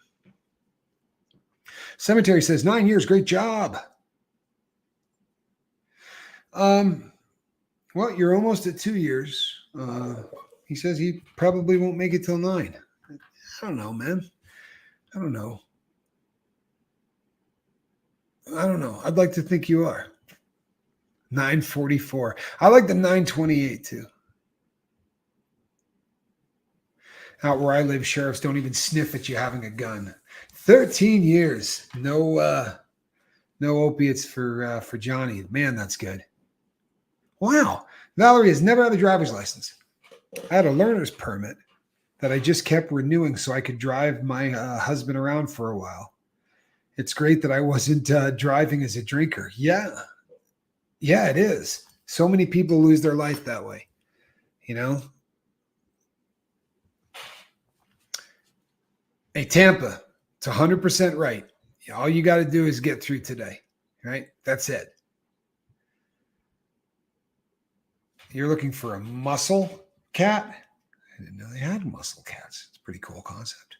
Cemetery says 9 years, great job. Well, you're almost at 2 years. He says he probably won't make it till 9. I don't know, man. I don't know. I'd like to think you are. 944. I like the 928 too. Out where I live, sheriffs don't even sniff at you having a gun. 13 years. No opiates for Johnny. Man, that's good. Wow. Valerie has never had a driver's license. I had a learner's permit that I just kept renewing so I could drive my husband around for a while. It's great that I wasn't driving as a drinker. Yeah, it is. So many people lose their life that way, Hey, Tampa, it's 100% right. All you got to do is get through today, right? That's it. You're looking for a muscle cat? I didn't know they had muscle cats. It's a pretty cool concept.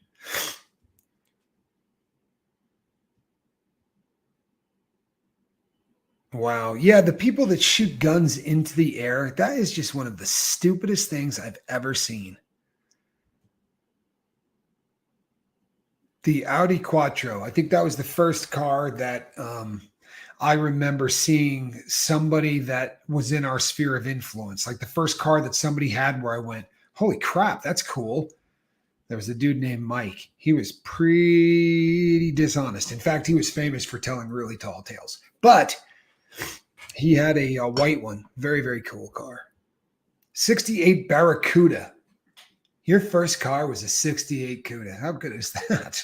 Wow. Yeah, the people that shoot guns into the air, that is just one of the stupidest things I've ever seen. The Audi Quattro, I think that was the first car that I remember seeing somebody that was in our sphere of influence. Like the first car that somebody had where I went, holy crap, that's cool. There was a dude named Mike. He was pretty dishonest. In fact, he was famous for telling really tall tales. But he had a white one. Very, very cool car. 68 Barracuda. Your first car was a 68 Cuda. How good is that?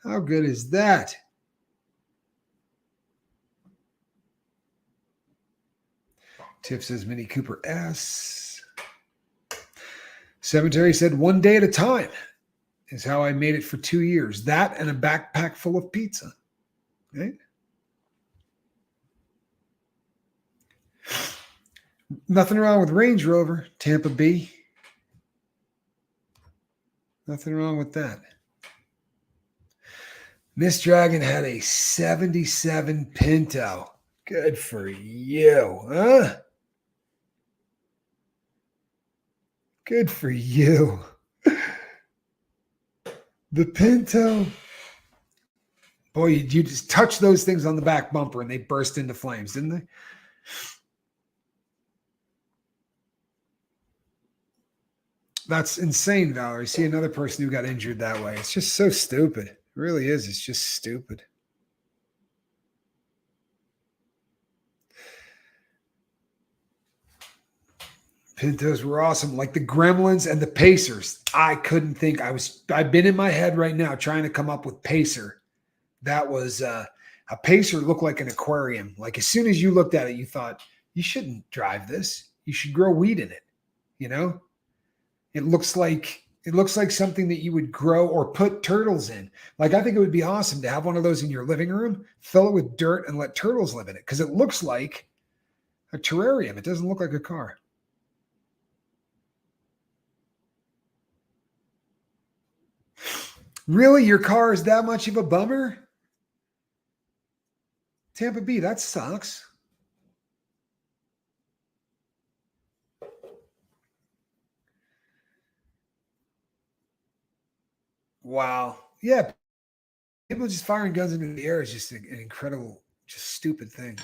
How good is that? Tiff says Mini Cooper S. Cemetery said 1 day at a time is how I made it for 2 years. That and a backpack full of pizza. Okay? Nothing wrong with Range Rover, Tampa B. Nothing wrong with that. Miss Dragon had a 77 Pinto. Good for you, huh? Good for you. The Pinto. Boy, you just touch those things on the back bumper and they burst into flames, didn't they? That's insane, Valerie. See another person who got injured that way. It's just so stupid. It really is. It's just stupid. Pintos were awesome. Like the Gremlins and the Pacers. I couldn't think. I've been in my head right now trying to come up with Pacer. That was a Pacer looked like an aquarium. Like as soon as you looked at it, you thought, you shouldn't drive this. You should grow weed in it. You know? It looks like something that you would grow or put turtles in. Like I think it would be awesome to have one of those in your living room, fill it with dirt and let turtles live in it. Because it looks like a terrarium. It doesn't look like a car. Really? Your car is that much of a bummer? Tampa B, that sucks. Wow. Yeah. People just firing guns into the air is just an incredible, just stupid thing.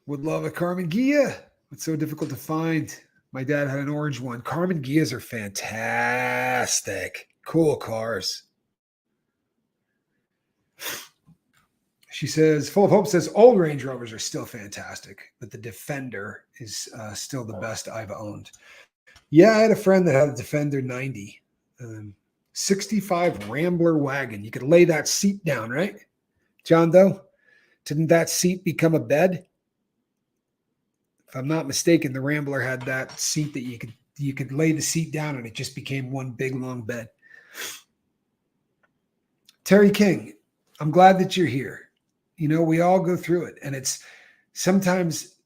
Would love a Carmen Ghia. It's so difficult to find. My dad had an orange one. Carmen Ghias are fantastic. Cool cars. She says, Full of Hope says, old Range Rovers are still fantastic, but the Defender is still the best I've owned. Yeah, I had a friend that had a Defender 90. 65 Rambler wagon. You could lay that seat down, right? John Doe? Didn't that seat become a bed? If I'm not mistaken, the Rambler had that seat that you could lay the seat down and it just became one big long bed. Terry King, I'm glad that you're here. You know, we all go through it. And it's sometimes,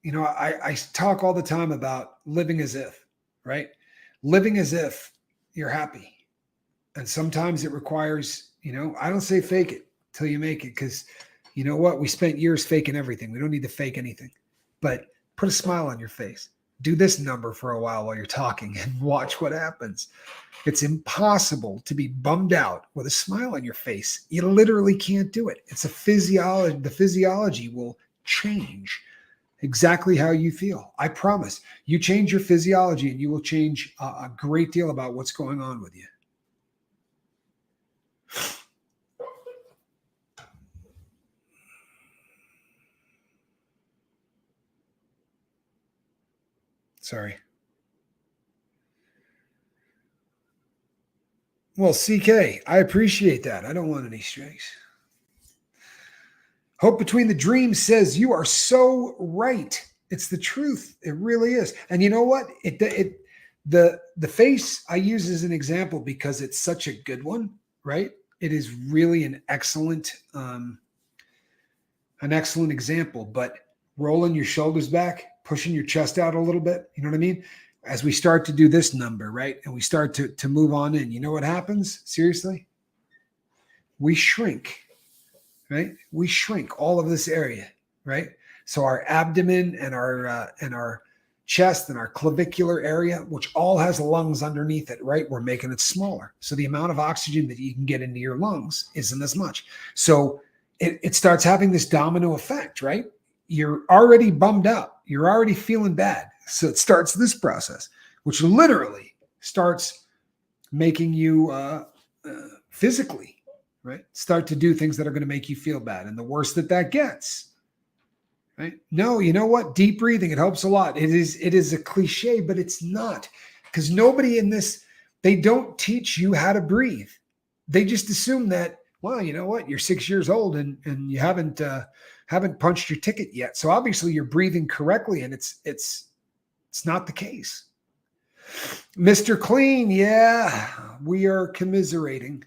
you know, I talk all the time about living as if, right? Living as if you're happy. And sometimes it requires, you know, I don't say fake it till you make it because you know what? We spent years faking everything. We don't need to fake anything. But put a smile on your face. Do this number for a while you're talking and watch what happens. It's impossible to be bummed out with a smile on your face. You literally can't do it. It's a physiology. The physiology will change exactly how you feel. I promise. You change your physiology and you will change a great deal about what's going on with you. Sorry. Well, CK, I appreciate that. I don't want any strikes. Hope Between the Dreams says you are so right. It's the truth. It really is. And you know what? The face I use as an example because it's such a good one, right? It is really an excellent example. But rolling your shoulders back, pushing your chest out a little bit, you know what I mean? As we start to do this number, right? And we start to move on in, you know what happens? Seriously? We shrink, right? We shrink all of this area, right? So our abdomen and our chest and our clavicular area, which all has lungs underneath it, right? We're making it smaller. So the amount of oxygen that you can get into your lungs isn't as much. So it starts having this domino effect, right? You're already bummed out. You're already feeling bad. So it starts this process, which literally starts making you physically, right? Start to do things that are going to make you feel bad. And the worse that gets, right? No, you know what? Deep breathing, it helps a lot. It is a cliche, but it's not. Because nobody in this, they don't teach you how to breathe. They just assume that, well, you know what? You're 6 years old and you haven't punched your ticket yet. So obviously you're breathing correctly, and it's not the case. Mr. Clean, yeah, we are commiserating.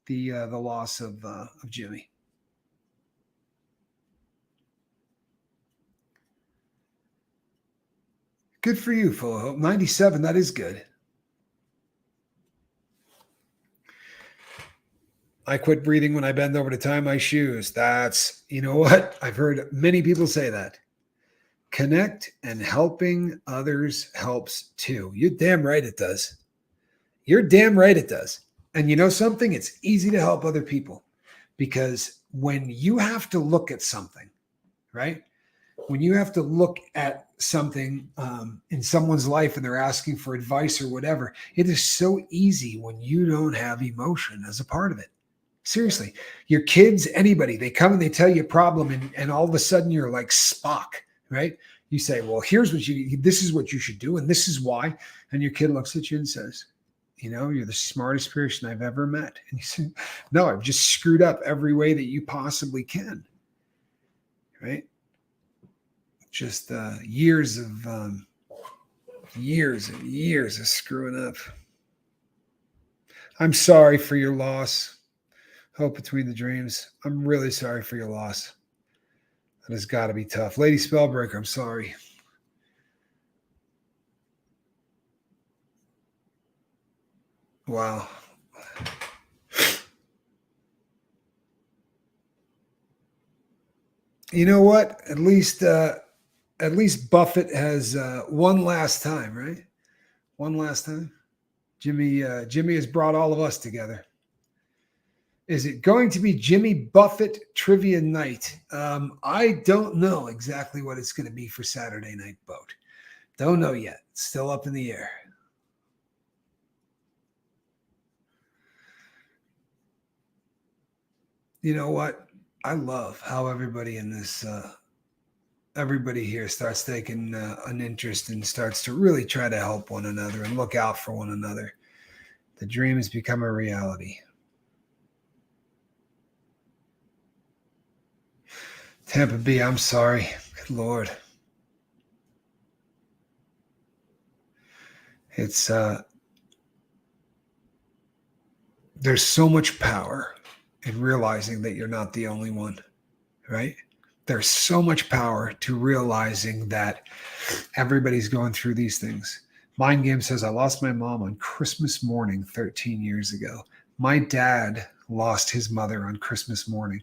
the loss of Jimmy. Good for you, Full of Hope. 97, that is good. I quit breathing when I bend over to tie my shoes. That's, you know what? I've heard many people say that. Connect and helping others helps too. You're damn right it does. You're damn right it does. And you know something? It's easy to help other people because when you have to look at something, right? When you have to look at something in someone's life and they're asking for advice or whatever, it is so easy when you don't have emotion as a part of it. Seriously, your kids, anybody, they come and they tell you a problem and all of a sudden you're like Spock, right? You say, well, this is what you should do. And this is why. And your kid looks at you and says, you know, you're the smartest person I've ever met. And you say, no, I've just screwed up every way that you possibly can. Right? Just years and years of screwing up. I'm sorry for your loss. Hope between the dreams. I'm really sorry for your loss. That has got to be tough. Lady Spellbreaker, I'm sorry. Wow. You know what? At least Buffett has one last time, right? One last time. Jimmy has brought all of us together. Is it going to be Jimmy Buffett trivia night? I don't know exactly what it's going to be for Saturday Night Boat. Don't know yet. It's still up in the air. You know what? I love how everybody in this, everybody here starts taking an interest and starts to really try to help one another and look out for one another. The dream has become a reality. Tampa B, I'm sorry. Good Lord. It's, there's so much power in realizing that you're not the only one, right? There's so much power to realizing that everybody's going through these things. Mind Game says, I lost my mom on Christmas morning 13 years ago. My dad lost his mother on Christmas morning.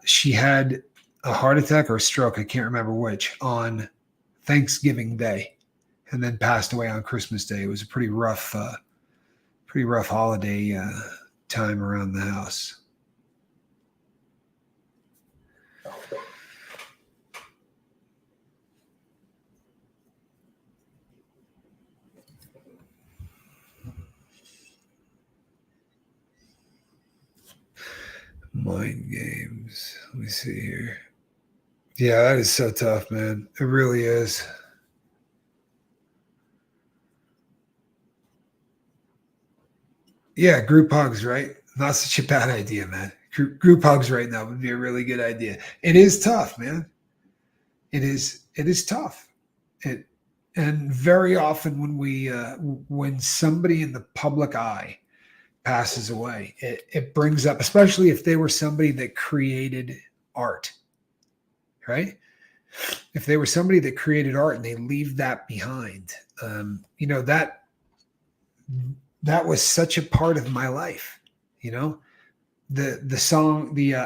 She had a heart attack or a stroke, I can't remember which, on Thanksgiving Day, and then passed away on Christmas Day. It was a pretty rough holiday time around the house. Mind Games. Let me see here. Yeah, that is so tough, man. It really is. Yeah, group hugs, right? Not such a bad idea, man. Group hugs right now would be a really good idea. It is tough, man. It is tough. And very often when somebody in the public eye passes away, it brings up, especially if they were somebody that created art, right? If they were somebody that created art and they leave that behind, that was such a part of my life, the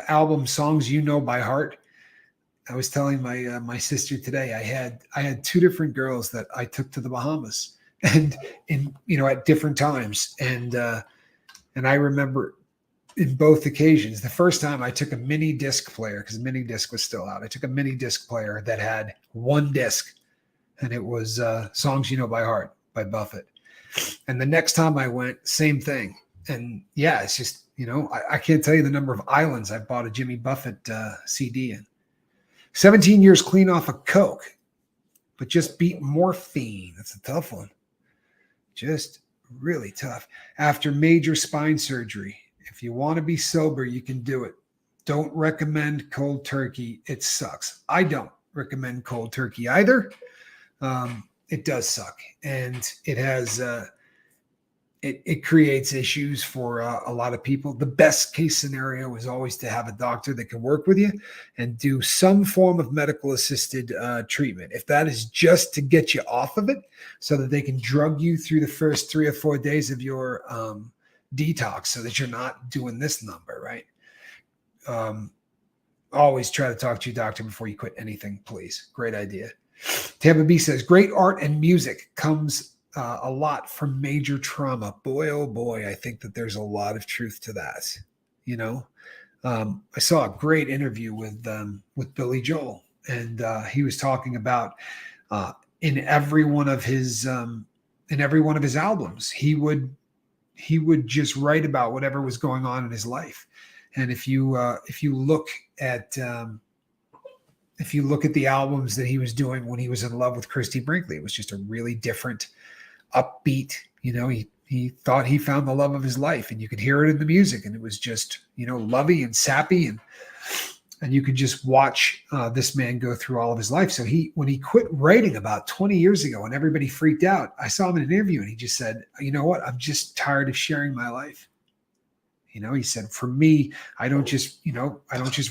album Songs You Know by Hart. I was telling my sister today, I had two different girls that I took to the Bahamas and at different times. And I remember in both occasions, the first time I took a mini disc player because the mini disc was still out. I took a mini disc player that had one disc and it was Songs You Know by Hart by Buffett. And the next time I went, same thing. And yeah, it's just, I can't tell you the number of islands I've bought a Jimmy Buffett CD in. 17 years clean off of coke, but just beat morphine. That's a tough one. Just really tough. After major spine surgery, if you want to be sober, you can do it. Don't recommend cold turkey. It sucks. I don't recommend cold turkey either. It does suck. And it has it creates issues for a lot of people. The best case scenario is always to have a doctor that can work with you and do some form of medical assisted treatment. If that is just to get you off of it so that they can drug you through the first 3 or 4 days of your detox so that you're not doing this number, right? Always try to talk to your doctor before you quit anything, please. Great idea. Tampa B says, great art and music comes a lot from major trauma. Boy, oh boy, I think that there's a lot of truth to that. You know, I saw a great interview with Billy Joel, and he was talking about in every one of his albums, he would just write about whatever was going on in his life. And if you look at the albums that he was doing when he was in love with Christy Brinkley, it was just a really different, upbeat, he thought he found the love of his life, and you could hear it in the music, and it was just, lovey and sappy, and you could just watch this man go through all of his life. So when he quit writing about 20 years ago and everybody freaked out, I saw him in an interview and he just said, you know what? I'm just tired of sharing my life. He said, for me, I don't just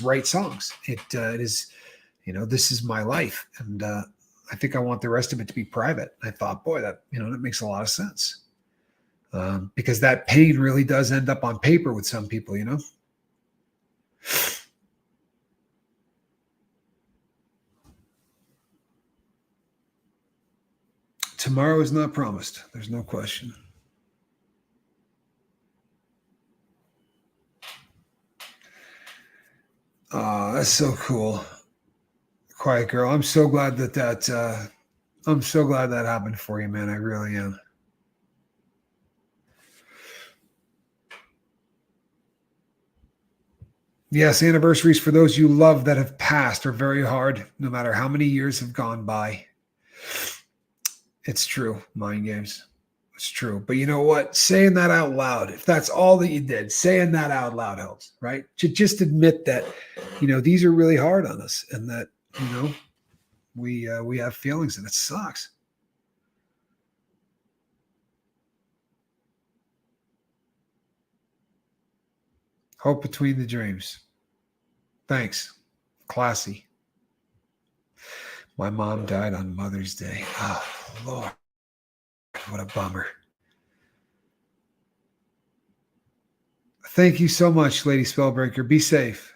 write songs. It is, this is my life. And I think I want the rest of it to be private. I thought, boy, that makes a lot of sense. Because that pain really does end up on paper with some people, Tomorrow is not promised. There's no question. That's so cool. Quiet Girl. I'm so glad that happened for you, man. I really am. Yes, anniversaries for those you love that have passed are very hard, no matter how many years have gone by. It's true, mind games. It's true. But you know what? Saying that out loud, if that's all that you did, saying that out loud helps, right? To just admit that, these are really hard on us, and that, we have feelings, and it sucks. Hope between the dreams. Thanks. Classy. My mom died on Mother's Day. Oh, Lord. What a bummer. Thank you so much, Lady Spellbreaker. Be safe.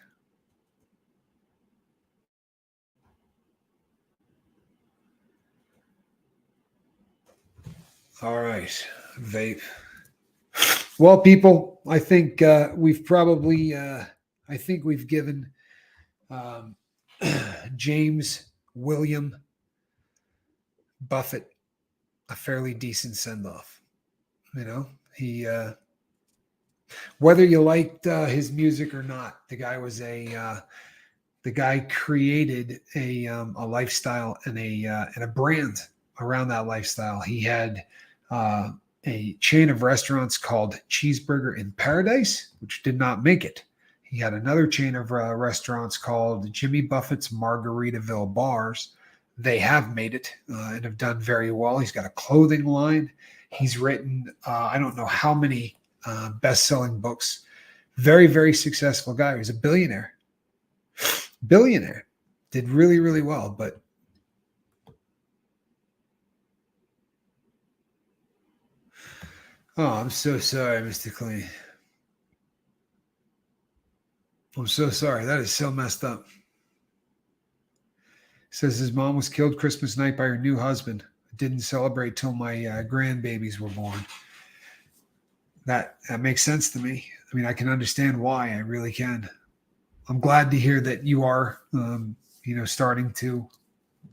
All right. Vape. Well, people, I think we've probably, we've given James William Buffett a fairly decent send-off. He, whether you liked his music or not, the guy created a lifestyle and a brand around that lifestyle. He had a chain of restaurants called Cheeseburger in Paradise, which did not make it. He had another chain of restaurants called Jimmy Buffett's Margaritaville Bars. They have made it and have done very well. He's got a clothing line. He's written, I don't know how many best-selling books. Very, very successful guy. He was a billionaire. Did really, really well, but I'm so sorry, Mr. Clean. I'm so sorry. That is so messed up. Says his mom was killed Christmas night by her new husband. Didn't celebrate till my grandbabies were born. That makes sense to me. I mean, I can understand why. I really can. I'm glad to hear that you are, starting to,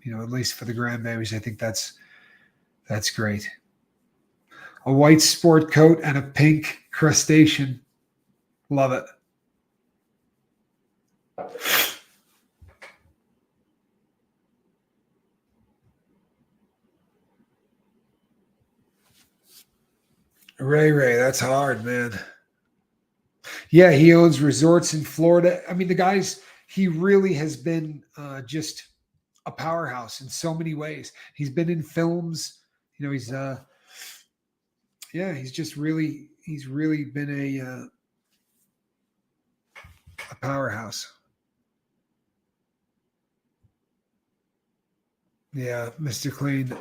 at least for the grandbabies. I think that's great. A white sport coat and a pink crustacean. Love it. Ray, that's hard, man. Yeah, he owns resorts in Florida. I mean, he really has been just a powerhouse in so many ways. He's been in films. He's Yeah, he's really been a powerhouse. Yeah, Mr. Clean.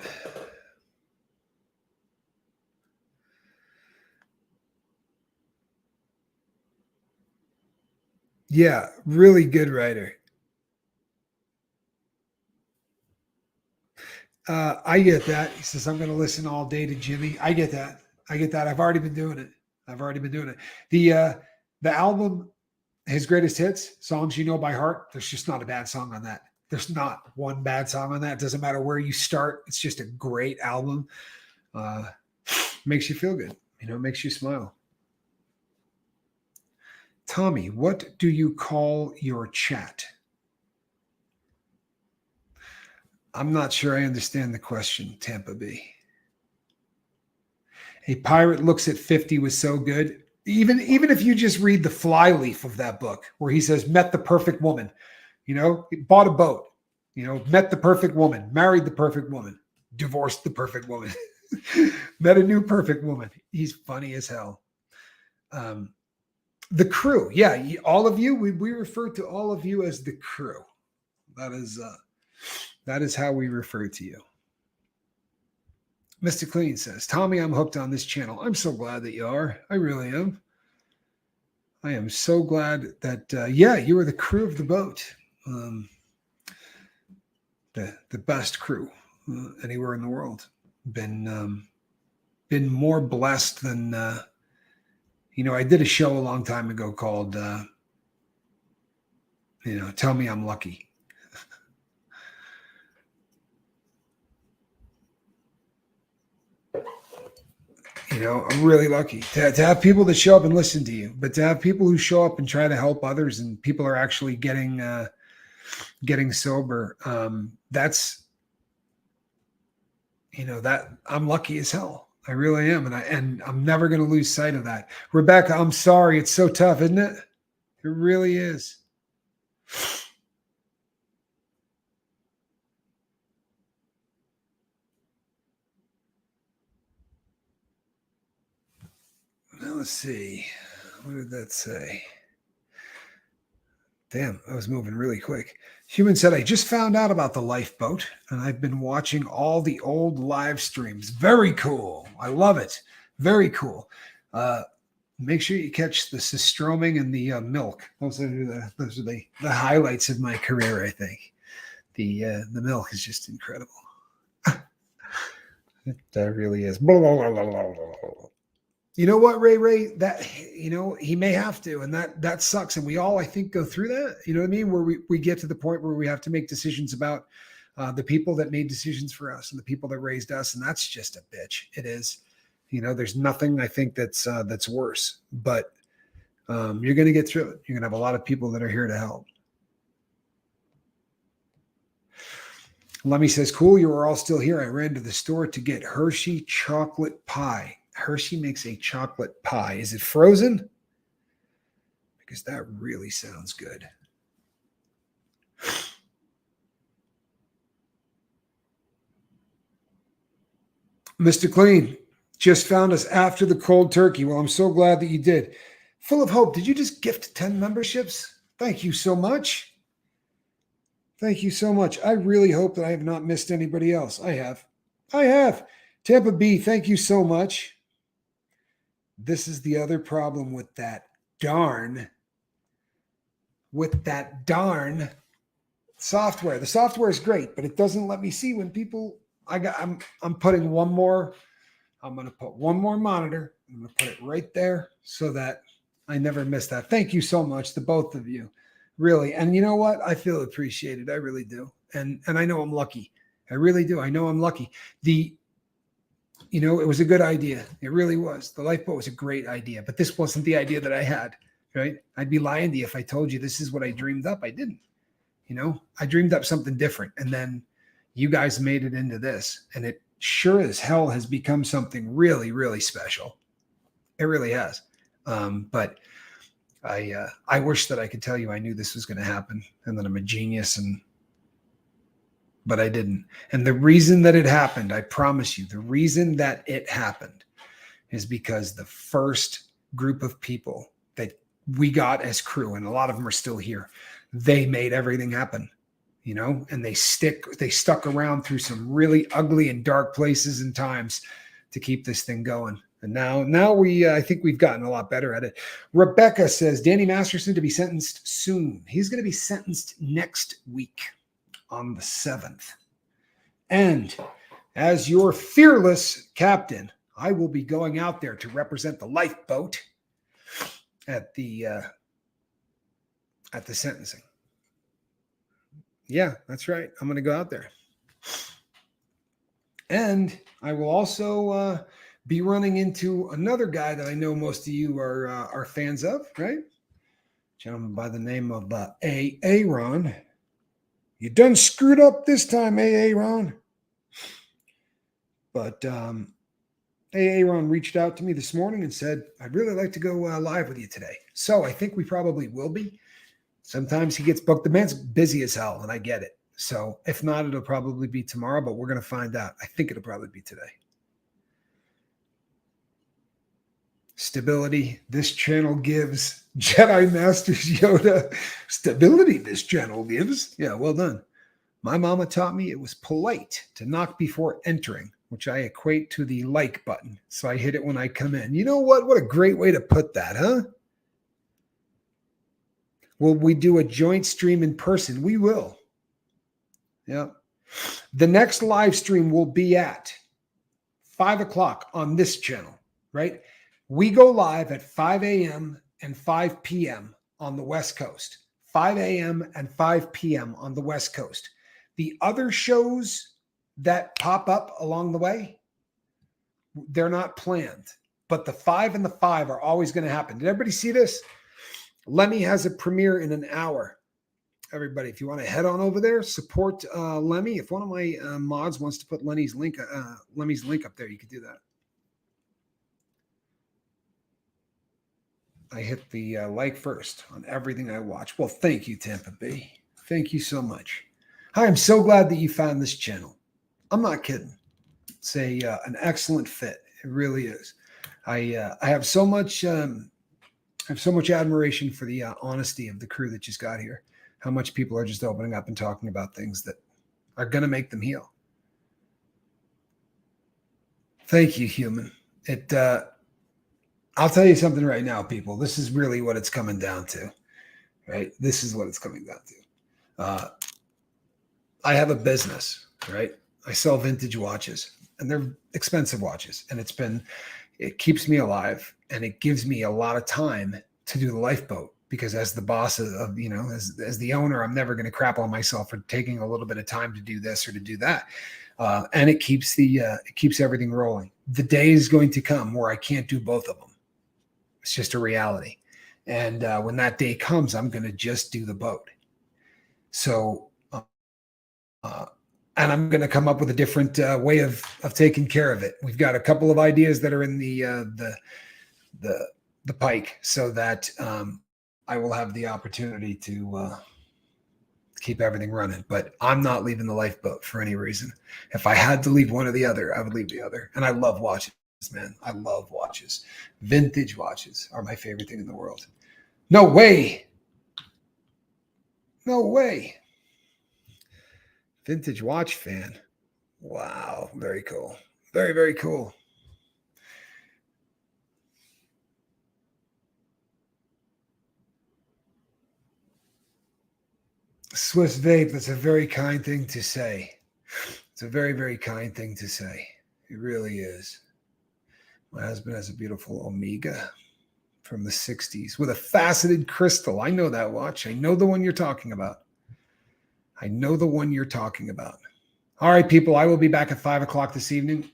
Yeah, really good writer. I get that. He says, I'm going to listen all day to Jimmy. I get that. I get that. I've already been doing it. I've already been doing it. The album, his greatest hits, songs you know by heart, there's just not a bad song on that. There's not one bad song on that. It doesn't matter where you start. It's just a great album. Uh, makes you feel good. Makes you smile. Tommy, what do you call your chat? I'm not sure I understand the question, Tampa Bay. A pirate looks at 50 was so good. Even if you just read the flyleaf of that book where he says, met the perfect woman, bought a boat, met the perfect woman, married the perfect woman, divorced the perfect woman, met a new perfect woman. He's funny as hell. The crew. Yeah. All of you, we refer to all of you as the crew. That is how we refer to you. Mr. Clean says, Tommy, I'm hooked on this channel. I'm so glad that you are. I really am. I am so glad that, you are the crew of the boat. The best crew anywhere in the world. Been more blessed than, I did a show a long time ago called, Tell Me I'm Lucky. I'm really lucky to have people that show up and listen to you, but to have people who show up and try to help others and people are actually getting sober. That's, that I'm lucky as hell. I really am. And I'm never going to lose sight of that. Rebecca, I'm sorry. It's so tough, isn't it? It really is. Now, let's see. What did that say? Damn, I was moving really quick. Human said, I just found out about the lifeboat and I've been watching all the old live streams. Very cool. I love it. Very cool. Make sure you catch the Systroming and the milk. Those are the highlights of my career, I think. The milk is just incredible. It really is. You know what, Ray? That he may have to, and that sucks. And we all, I think, go through that. You know what I mean? Where we get to the point where we have to make decisions about the people that made decisions for us and the people that raised us, and that's just a bitch. It is. There's nothing I think that's worse. But you're going to get through it. You're going to have a lot of people that are here to help. Lemmy says, cool, you are all still here. I ran to the store to get Hershey chocolate pie. Hershey makes a chocolate pie. Is it frozen? Because that really sounds good. Mr. Clean just found us after the cold turkey. Well, I'm so glad that you did. Full of Hope, did you just gift 10 memberships? Thank you so much. Thank you so much. I really hope that I have not missed anybody else. I have. Tampa B, thank you so much. This is the other problem with that darn software. The software is great, but it doesn't let me see when people. I'm putting one more. I'm going to put one more monitor. I'm going to put it right there so that I never miss that. Thank you so much to both of you, really. And you know what? I feel appreciated. I really do. And I know I'm lucky. I really do. I know I'm lucky. It was a good idea. It really was. The lifeboat was a great idea, but this wasn't the idea that I had, right? I'd be lying to you if I told you this is what I dreamed up. I didn't, I dreamed up something different. And then you guys made it into this, and it sure as hell has become something really, really special. It really has. But I wish that I could tell you I knew this was going to happen and that I'm a genius, but I didn't. And the reason that it happened, I promise you, the reason that it happened is because the first group of people that we got as crew, and a lot of them are still here, they made everything happen, and they stuck around through some really ugly and dark places and times to keep this thing going. And now I think we've gotten a lot better at it. Rebecca says, Danny Masterson to be sentenced soon. He's going to be sentenced next week on the 7th. And as your fearless captain, I will be going out there to represent the lifeboat at the sentencing. Yeah, that's right. I'm going to go out there. And I will also be running into another guy that I know most of you are fans of, right? Gentleman by the name of Aaron. You done screwed up this time, Aaron. But Aaron reached out to me this morning and said, I'd really like to go live with you today. So I think we probably will be. Sometimes he gets booked. The man's busy as hell, and I get it. So if not, it'll probably be tomorrow, but we're going to find out. I think it'll probably be today. Stability this channel gives. Jedi Masters Yoda. Stability this channel gives. Yeah, well done. My mama taught me it was polite to knock before entering, which I equate to the like button. So I hit it when I come in. You know what? What a great way to put that, huh? Will we do a joint stream in person? We will. Yeah. The next live stream will be at 5 o'clock on this channel, right? We go live at 5 a.m. and 5 p.m. on the West Coast. 5 a.m. and 5 p.m. on the West Coast. The other shows that pop up along the way, they're not planned. But the 5 and the 5 are always going to happen. Did everybody see this? Lemmy has a premiere in an hour. Everybody, if you want to head on over there, support Lemmy. If one of my mods wants to put Lemmy's link up there, you could do that. I hit the like first on everything I watch. Well, thank you, Tampa Bay. Thank you so much. I am so glad that you found this channel. I'm not kidding. It's an excellent fit. It really is. I have so much admiration for the honesty of the crew that just got here. How much people are just opening up and talking about things that are going to make them heal. Thank you, human. I'll tell you something right now, people. This is really what it's coming down to, right? This is what it's coming down to. I have a business, right? I sell vintage watches, and they're expensive watches, and it keeps me alive, and it gives me a lot of time to do the lifeboat, because as the boss of as the owner, I'm never going to crap on myself for taking a little bit of time to do this or to do that. And it keeps everything rolling. The day is going to come where I can't do both of them. It's just a reality. And when that day comes, I'm going to just do the boat. So, and I'm going to come up with a different way of taking care of it. We've got a couple of ideas that are in the pike, so that I will have the opportunity to keep everything running. But I'm not leaving the lifeboat for any reason. If I had to leave one or the other, I would leave the other. And I love watches, man. I love watches. Vintage watches are my favorite thing in the world. No way. No way. Vintage watch fan. Wow. Very cool. Very, very cool. Swiss vape, that's a very kind thing to say. It's a very, very kind thing to say. It really is. My husband has a beautiful Omega from the 60s with a faceted crystal. I know that watch. I know the one you're talking about. I know the one you're talking about. All right, people, I will be back at 5 o'clock this evening.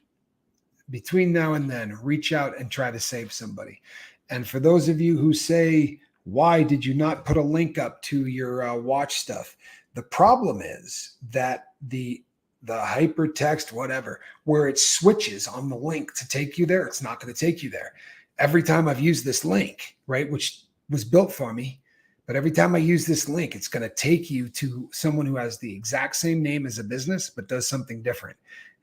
Between now and then, reach out and try to save somebody. And for those of you who say, why did you not put a link up to your watch stuff? The problem is that the hypertext, whatever, where it switches on the link to take you there, it's not going to take you there. Every time I've used this link, right, which was built for me, but every time I use this link, it's going to take you to someone who has the exact same name as a business, but does something different.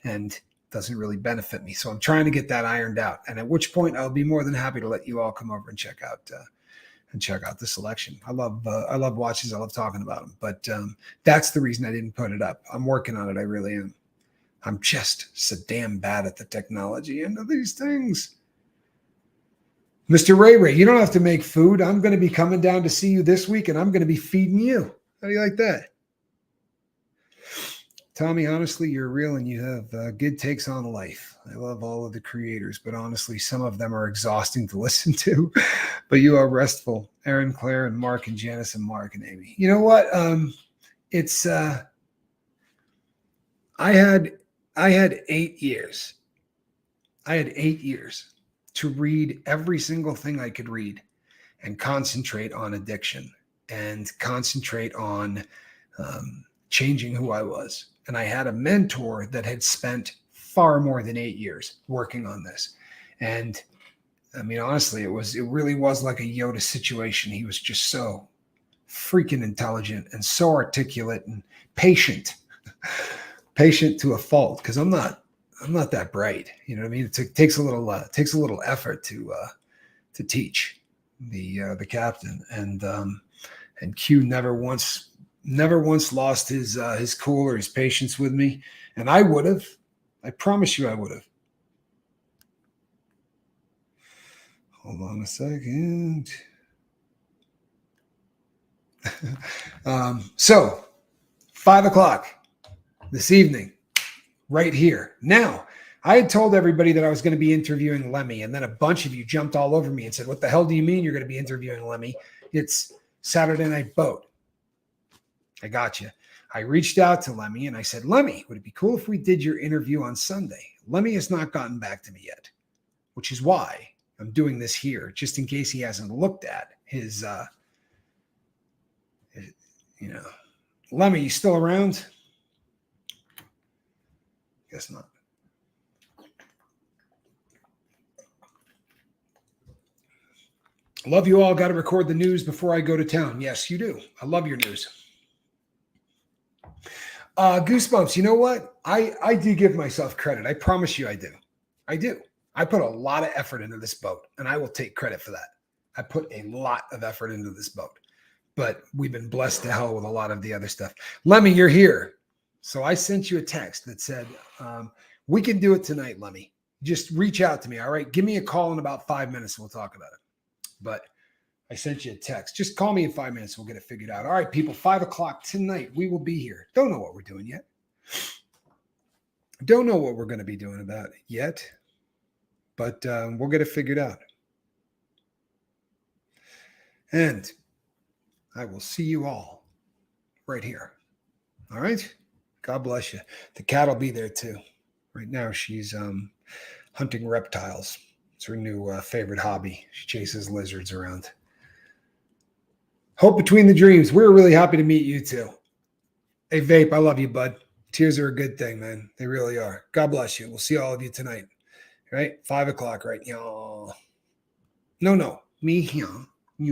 And doesn't really benefit me. So I'm trying to get that ironed out. And at which point I'll be more than happy to let you all come over and check out the selection. I love watches. I love talking about them. But that's the reason I didn't put it up. I'm working on it. I really am. I'm just so damn bad at the technology end of these things. Mr. Ray, you don't have to make food. I'm going to be coming down to see you this week, and I'm going to be feeding you. How do you like that? Tommy, honestly, you're real and you have good takes on life. I love all of the creators, but honestly, some of them are exhausting to listen to, but you are restful. Aaron, Claire, and Mark, and Janice, and Mark, and Amy. You know what? I had 8 years. I had 8 years to read every single thing I could read and concentrate on addiction and concentrate on changing who I was. And I had a mentor that had spent far more than 8 years working on this. And I mean, honestly, it really was like a Yoda situation. He was just so freaking intelligent and so articulate and patient to a fault. Because I'm not that bright. You know what I mean? It takes a little effort to teach the captain. And Q never once lost his cool or his patience with me. And I would have. I promise you I would have. Hold on a second. So 5 o'clock this evening, right here. Now, I had told everybody that I was going to be interviewing Lemmy, and then a bunch of you jumped all over me and said, "What the hell do you mean you're going to be interviewing Lemmy? It's Saturday Night Boat." I got you. I reached out to Lemmy and I said, "Lemmy, would it be cool if we did your interview on Sunday?" Lemmy has not gotten back to me yet, which is why I'm doing this here, just in case he hasn't looked at his Lemmy, you still around? Guess not. Love you all. Got to record the news before I go to town. Yes, you do. I love your news. Goosebumps. You know what? I do give myself credit. I promise you I do. I do. I put a lot of effort into this boat, and I will take credit for that. I put a lot of effort into this boat, but we've been blessed to hell with a lot of the other stuff. Lemmy, you're here. So I sent you a text that said, we can do it tonight, Lemmy. Just reach out to me. All right. Give me a call in about 5 minutes and we'll talk about it. But I sent you a text. Just call me in 5 minutes. We'll get it figured out. All right, people, 5 o'clock tonight. We will be here. Don't know what we're doing yet. Don't know what we're going to be doing about it yet. But we'll get it figured out. And I will see you all right here. All right? God bless you. The cat will be there too. Right now she's hunting reptiles. It's her new favorite hobby. She chases lizards around. Hope between the dreams. We're really happy to meet you too. Hey, Vape, I love you, bud. Tears are a good thing, man. They really are. God bless you. We'll see all of you tonight. Right? 5 o'clock, right? No. Me here.